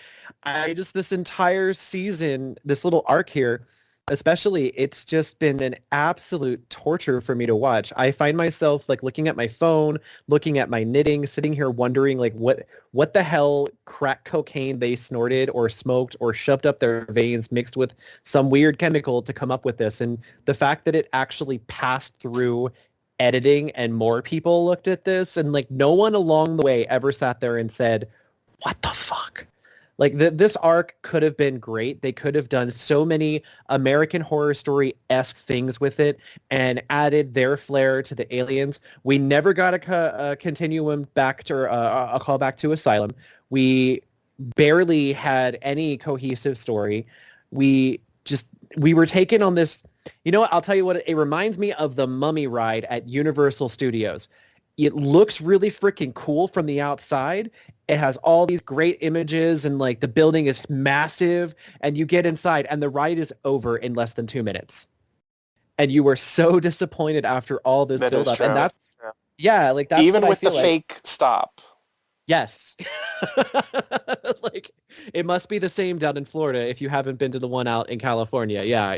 this entire season, this little arc here, especially, it's just been an absolute torture for me to watch. I find myself like looking at my phone, looking at my knitting, sitting here wondering like what the hell crack cocaine they snorted or smoked or shoved up their veins mixed with some weird chemical to come up with this. And the fact that it actually passed through editing and more people looked at this and like no one along the way ever sat there and said, what the fuck? Like this arc could have been great. They could have done so many American Horror Story-esque things with it and added their flair to the aliens. We never got a continuum back to a call back to Asylum. We barely had any cohesive story. We were taken on this. You know what? I'll tell you what. It reminds me of the Mummy ride at Universal Studios. It looks really freaking cool from the outside. It has all these great images and like the building is massive and you get inside and the ride is over in less than 2 minutes. And you were so disappointed after all this that build is up. true. And that's, Yeah. yeah, like that's Even what I with the feel like. fake stop. Yes. Like it must be the same down in Florida if you haven't been to the one out in California. Yeah,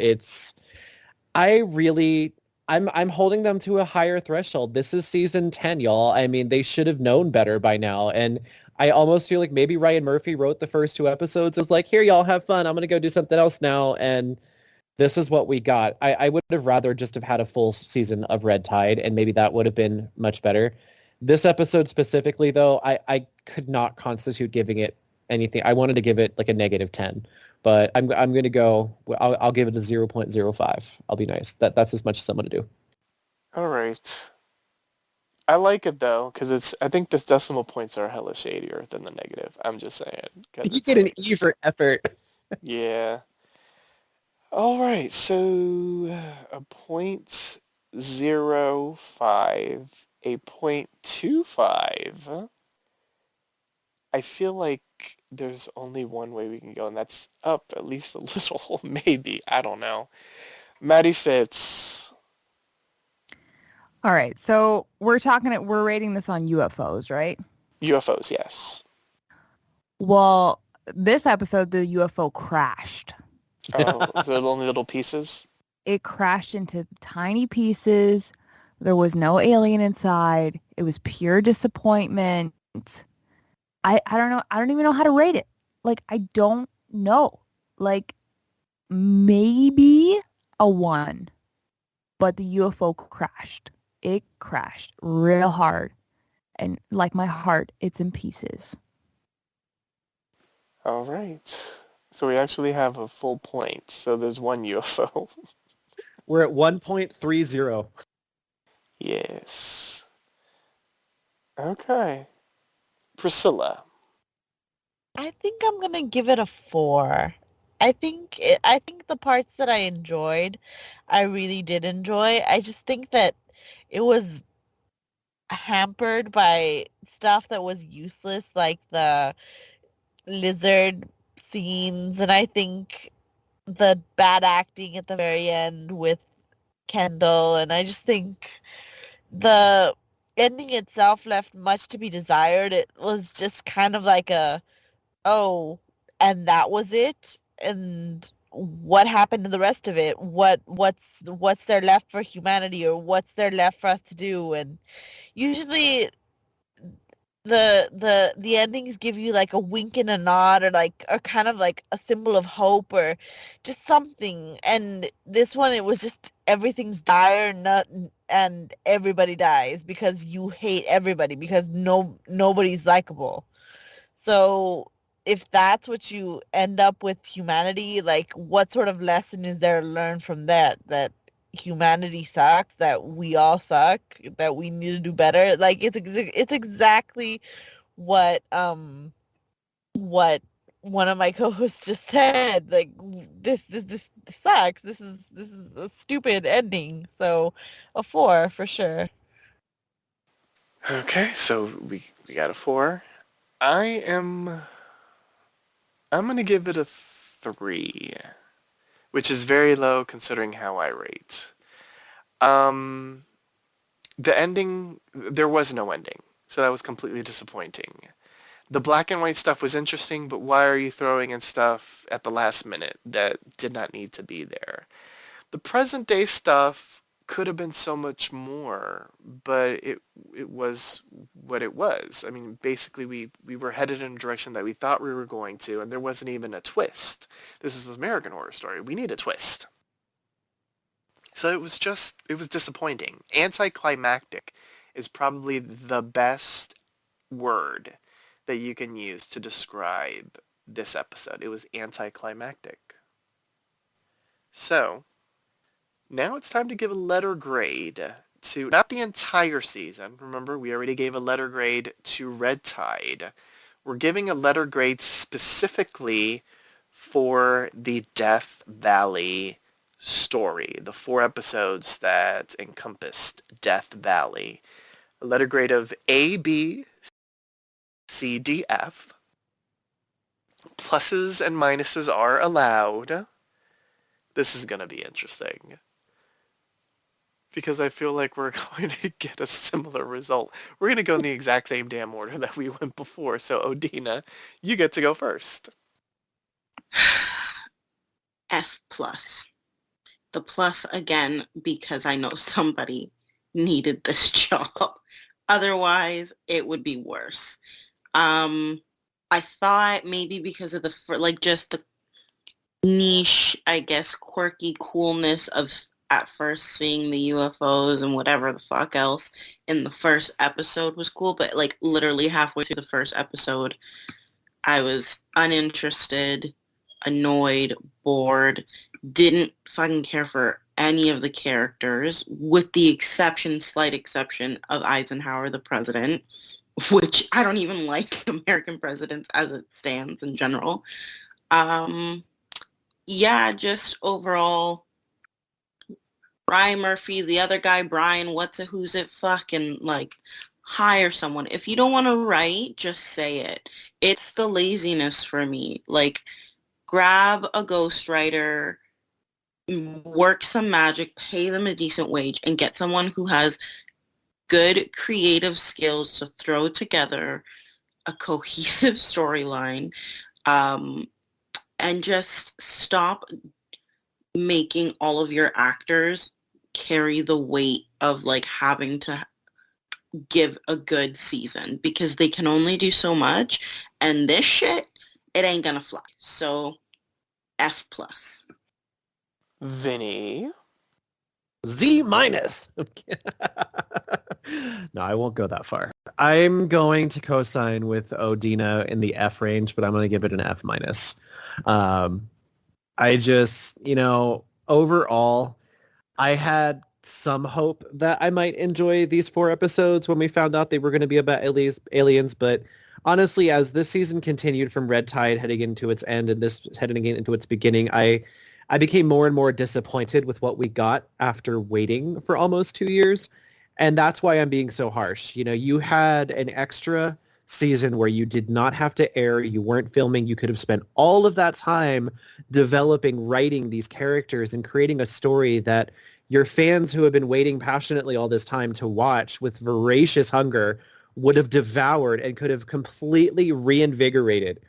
I'm holding them to a higher threshold. This is season 10, y'all. I mean, they should have known better by now. And I almost feel like maybe Ryan Murphy wrote the first 2 episodes. It was like, here, y'all have fun. I'm going to go do something else now. And this is what we got. I would have rather just have had a full season of Red Tide, and maybe that would have been much better. This episode specifically, though, I could not constitute giving it anything. I wanted to give it like a negative 10. But I'm going to go, I'll give it a 0.05. I'll be nice. That's as much as I'm going to do. All right. I like it though, because I think the decimal points are hella shadier than the negative. I'm just saying. 'Cause You it's get an like, E for effort. yeah. All right, so a 0.05, a 0.25. I feel like there's only one way we can go, and that's up at least a little, maybe. I don't know. Maddie Fitz. All right. So we're rating this on UFOs, right? UFOs, yes. Well, this episode, the UFO crashed. Oh, the only little pieces? It crashed into tiny pieces. There was no alien inside. It was pure disappointment. I don't know. I don't even know how to rate it. Like, I don't know. Like, maybe a 1. But the UFO crashed. It crashed real hard. And like my heart, it's in pieces. All right. So we actually have a full point. So there's one UFO. We're at 1.30. Yes. Okay. Priscilla. I think I'm gonna give it a 4. I think the parts that I enjoyed, I really did enjoy. I just think that it was hampered by stuff that was useless, like the lizard scenes, and I think the bad acting at the very end with Kendall, and I just think the ending itself left much to be desired. It was just kind of like oh, and that was it, and what happened to the rest of it? What's there left for humanity, or what's there left for us to do? And usually the endings give you like a wink and a nod, or kind of like a symbol of hope, or just something. And this one, it was just everything's dire, and everybody dies because you hate everybody, because nobody's likable. So if that's what you end up with humanity, like, what sort of lesson is there to learn from that? That humanity sucks, that we all suck, that we need to do better. Like, it's exactly what one of my co-hosts just said. Like, this sucks. This is a stupid ending. So a 4 for sure. Okay, so we got a 4. I'm gonna give it a 3, which is very low considering how I rate. The ending, there was no ending, so that was completely disappointing. The black and white stuff was interesting, but why are you throwing in stuff at the last minute that did not need to be there? The present day stuff could have been so much more, but it was what it was. I mean, basically we were headed in a direction that we thought we were going to, and there wasn't even a twist. This is an American Horror Story. We need a twist. So it was disappointing. Anticlimactic is probably the best word that you can use to describe this episode. It was anticlimactic. So, now it's time to give a letter grade to, not the entire season. Remember, we already gave a letter grade to Red Tide. We're giving a letter grade specifically for the Death Valley story, the 4 episodes that encompassed Death Valley. A letter grade of A, B, C, D, F. Pluses and minuses are allowed. This is going to be interesting, because I feel like we're going to get a similar result. We're going to go in the exact same damn order that we went before. So, Odina, you get to go first. F plus. The plus, again, because I know somebody needed this job. Otherwise, it would be worse. I thought maybe because of just the niche, I guess, quirky coolness of at first seeing the UFOs and whatever the fuck else in the first episode was cool, but like literally halfway through the first episode, I was uninterested, annoyed, bored, didn't fucking care for any of the characters, with the slight exception of Eisenhower, the president, which I don't even like American presidents as it stands in general. Yeah, just overall, Ryan Murphy, the other guy, Brian, who's it, fucking, like, hire someone. If you don't want to write, just say it. It's the laziness for me. Like, grab a ghostwriter, work some magic, pay them a decent wage, and get someone who has good creative skills to throw together a cohesive storyline, and just stop making all of your actors carry the weight of like having to give a good season, because they can only do so much, and this shit, it ain't gonna fly. So F plus. Vinny. Z minus. No, I won't go that far. I'm going to co-sign with Odina in the F range, but I'm going to give it an F minus. I just, overall, I had some hope that I might enjoy these 4 episodes when we found out they were going to be about aliens, but honestly, as this season continued from Red Tide heading into its end and this heading into its beginning, I became more and more disappointed with what we got after waiting for almost 2 years. And that's why I'm being so harsh. You had an extra season where you did not have to air, you weren't filming, you could have spent all of that time developing, writing these characters and creating a story that your fans who have been waiting passionately all this time to watch with voracious hunger would have devoured and could have completely reinvigorated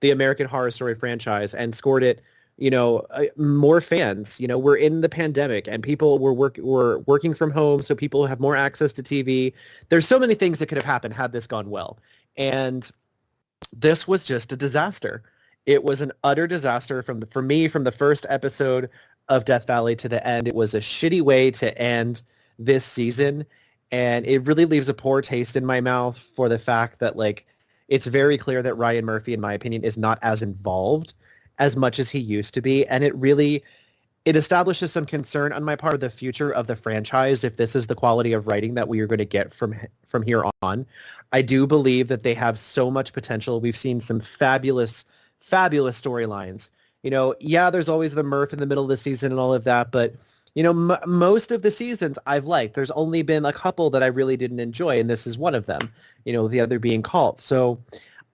the American Horror Story franchise and scored it, more fans. We're in the pandemic and people were working from home, so people have more access to TV. There's so many things that could have happened had this gone well. And this was just a disaster. It was an utter disaster for me, from the first episode of Death Valley to the end. It was a shitty way to end this season. And it really leaves a poor taste in my mouth for the fact that, like, it's very clear that Ryan Murphy, in my opinion, is not as involved as much as he used to be. And it establishes some concern on my part of the future of the franchise if this is the quality of writing that we are going to get from here on. I do believe that they have so much potential. We've seen some fabulous, fabulous storylines. There's always the Murph in the middle of the season and all of that, but most of the seasons I've liked. There's only been a couple that I really didn't enjoy, and this is one of them, the other being Cult. So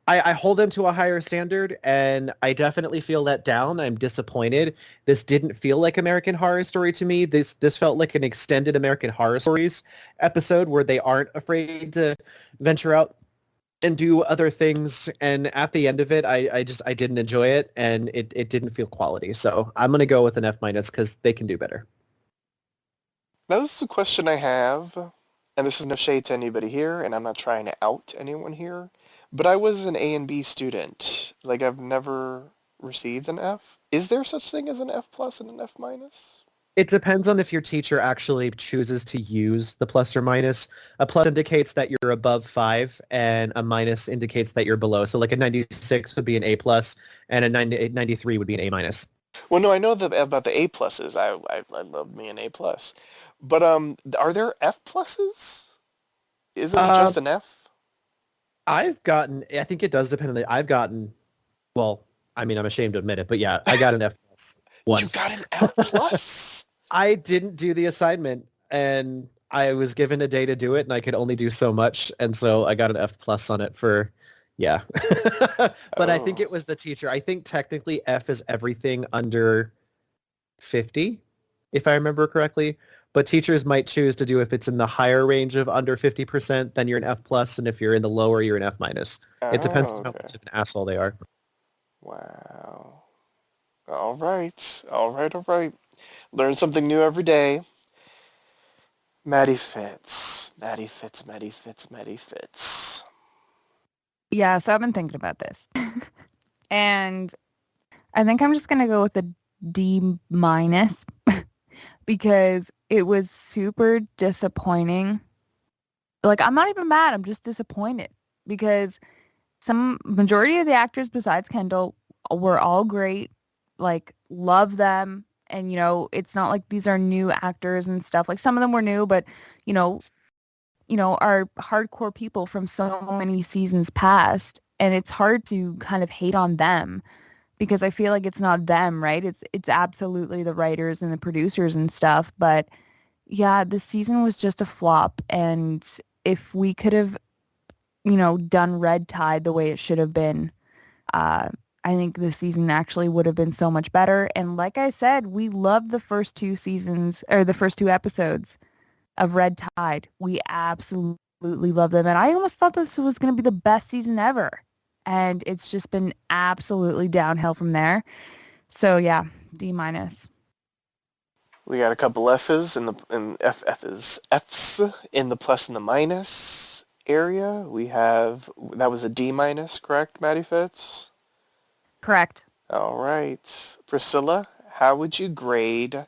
I hold them to a higher standard, and I definitely feel let down. I'm disappointed. This didn't feel like American Horror Story to me. This felt like an extended American Horror Stories episode where they aren't afraid to venture out and do other things. And at the end of it, I didn't enjoy it, and it didn't feel quality. So I'm going to go with an F- because they can do better. Now, this is a question I have, and this is no shade to anybody here, and I'm not trying to out anyone here, but I was an A and B student. Like, I've never received an F. Is there such thing as an F plus and an F minus? It depends on if your teacher actually chooses to use the plus or minus. A plus indicates that you're above 5, and a minus indicates that you're below. So like a 96 would be an A plus, and a 93 would be an A minus. Well, no, I know about the A pluses. I love me an A plus. But are there F pluses? Isn't it just an F? I think it does depend on I've gotten, well, I mean, I'm ashamed to admit it, but yeah, I got an F plus once. You got an F plus? I didn't do the assignment, and I was given a day to do it, and I could only do so much, and so I got an F plus on it for, yeah. But I think it was the teacher. I think technically F is everything under 50, if I remember correctly. But teachers might choose to do, if it's in the higher range of under 50%, then you're an F plus, and if you're in the lower, you're an F minus. It depends on how much of an asshole they are. Wow. All right. Learn something new every day. Maddie Fitz. Yeah, so I've been thinking about this. And I think I'm just going to go with a D minus because it was super disappointing. Like, I'm not even mad. I'm just disappointed because some majority of the actors besides Kendall were all great. Like, love them. And, it's not like these are new actors and stuff. Like, some of them were new, but, are hardcore people from so many seasons past. And it's hard to kind of hate on them because I feel like it's not them, right? It's absolutely the writers and the producers and stuff. But yeah, this season was just a flop. And if we could have, done Red Tide the way it should have been, I think the season actually would have been so much better. And like I said, we loved the first two episodes of Red Tide. We absolutely love them. And I almost thought this was going to be the best season ever. And it's just been absolutely downhill from there. So yeah, D minus. We got a couple F's in F's in the plus and the minus area. That was a D minus, correct, Maddie Fitz? Correct. All right. Priscilla, how would you grade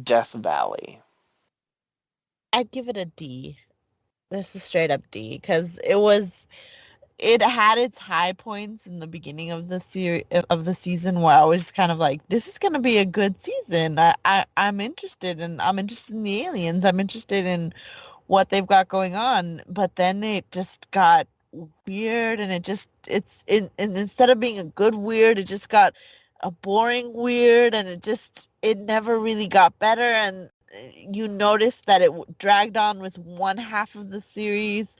Death Valley? I'd give it a D. This is straight up D because it had its high points in the beginning of the season where I was kind of like, this is going to be a good season. I'm interested in the aliens. I'm interested in what they've got going on. But then it just got weird, and and instead of being a good weird, it just got a boring weird, and it never really got better. And you noticed that it dragged on with one half of the series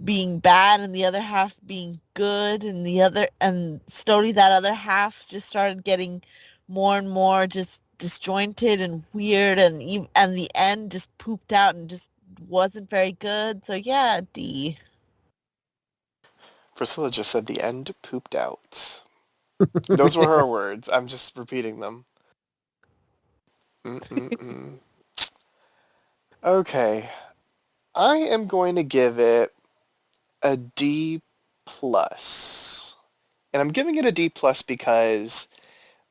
being bad and the other half being good, and slowly that other half just started getting more and more just disjointed and weird, and the end just pooped out and just wasn't very good. So yeah, D. Priscilla just said the end pooped out. Those were her words. I'm just repeating them. Mm-mm-mm. Okay. I am going to give it a D plus. And I'm giving it a D plus because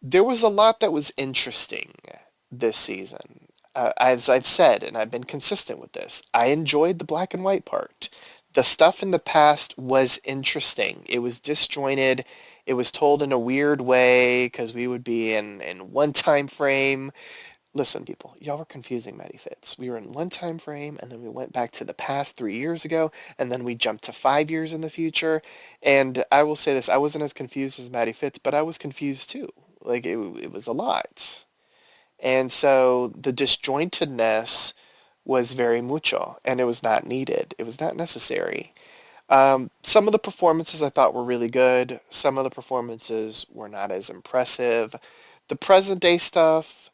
there was a lot that was interesting this season. As I've said, and I've been consistent with this, I enjoyed the black and white part. The stuff in the past was interesting. It was disjointed. It was told in a weird way because we would be in one time frame. Listen, people, y'all were confusing Maddie Fitz. We were in one time frame, and then we went back to the past 3 years ago, and then we jumped to 5 years in the future. And I will say this, I wasn't as confused as Maddie Fitz, but I was confused too. Like, it was a lot. And so the disjointedness was very mucho, and it was not needed. It was not necessary. Some of the performances I thought were really good. Some of the performances were not as impressive. The present day stuff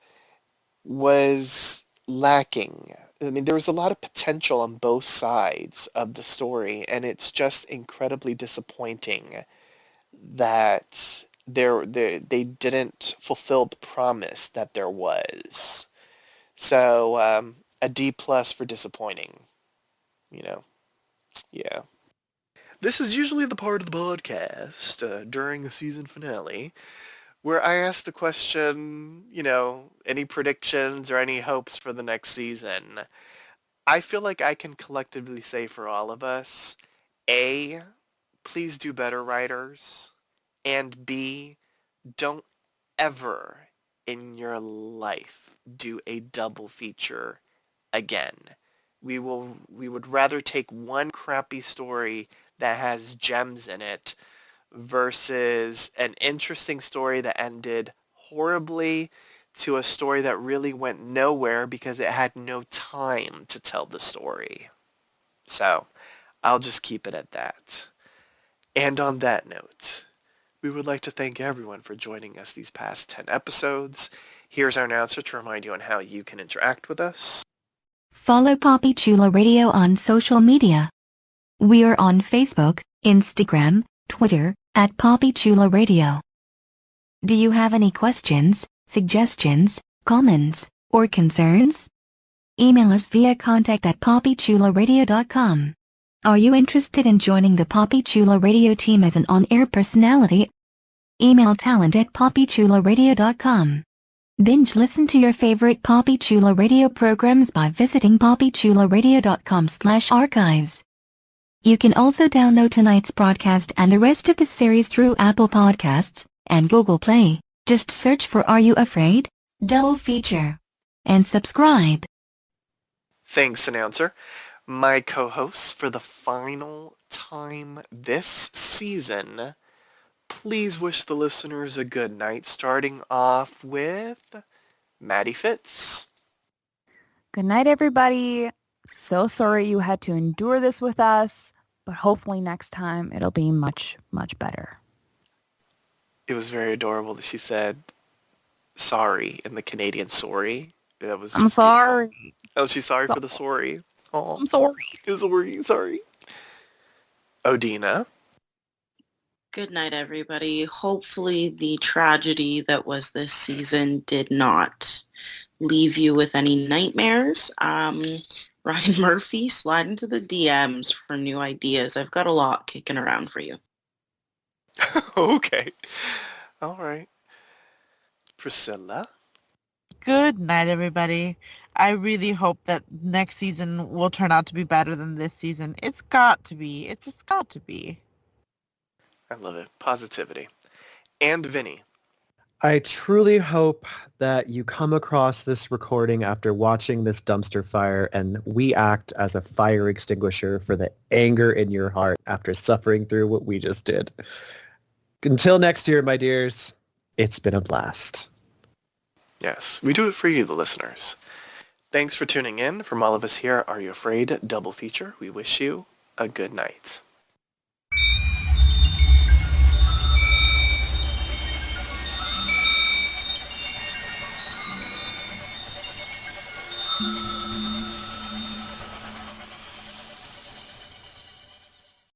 was lacking. I mean, there was a lot of potential on both sides of the story, and it's just incredibly disappointing that they didn't fulfill the promise that there was. So a D plus for disappointing. You know, yeah. This is usually the part of the podcast during a season finale where I ask the question, any predictions or any hopes for the next season. I feel like I can collectively say for all of us, A, please do better, writers, and B, don't ever in your life do a double feature again. We would rather take one crappy story that has gems in it versus an interesting story that ended horribly to a story that really went nowhere because it had no time to tell the story. So, I'll just keep it at that. And on that note, we would like to thank everyone for joining us these past 10 episodes. Here's our announcer to remind you on how you can interact with us. Follow Poppy Chulo Radio on social media. We are on Facebook, Instagram, Twitter, at Poppy Chulo Radio. Do you have any questions, suggestions, comments, or concerns? Email us via contact@poppychuloradio.com. Are you interested in joining the Poppy Chulo Radio team as an on-air personality? Email talent@poppychuloradio.com. Binge listen to your favorite Poppy Chulo Radio programs by visiting poppychuloradio.com/archives. You can also download tonight's broadcast and the rest of the series through Apple Podcasts and Google Play. Just search for Are You Afraid? Double Feature. And subscribe. Thanks, announcer. My co-hosts for the final time this season, please wish the listeners a good night, starting off with Maddie Fitz. Good night, everybody. So sorry you had to endure this with us, but hopefully next time it'll be much, much better. It was very adorable that she said sorry in the Canadian sorry. That was I'm sorry. Beautiful. Oh, she's sorry for the sorry. Oh, I'm sorry. Sorry. Odina. Good night, everybody. Hopefully the tragedy that was this season did not leave you with any nightmares. Ryan Murphy, slide into the DMs for new ideas. I've got a lot kicking around for you. Okay. All right. Priscilla. Good night, everybody. I really hope that next season will turn out to be better than this season. It's got to be. It's just got to be. I love it. Positivity. And Vinnie. I truly hope that you come across this recording after watching this dumpster fire and we act as a fire extinguisher for the anger in your heart after suffering through what we just did. Until next year, my dears, it's been a blast. Yes, we do it for you, the listeners. Thanks for tuning in. From all of us here, Are You Afraid? Double feature. We wish you a good night.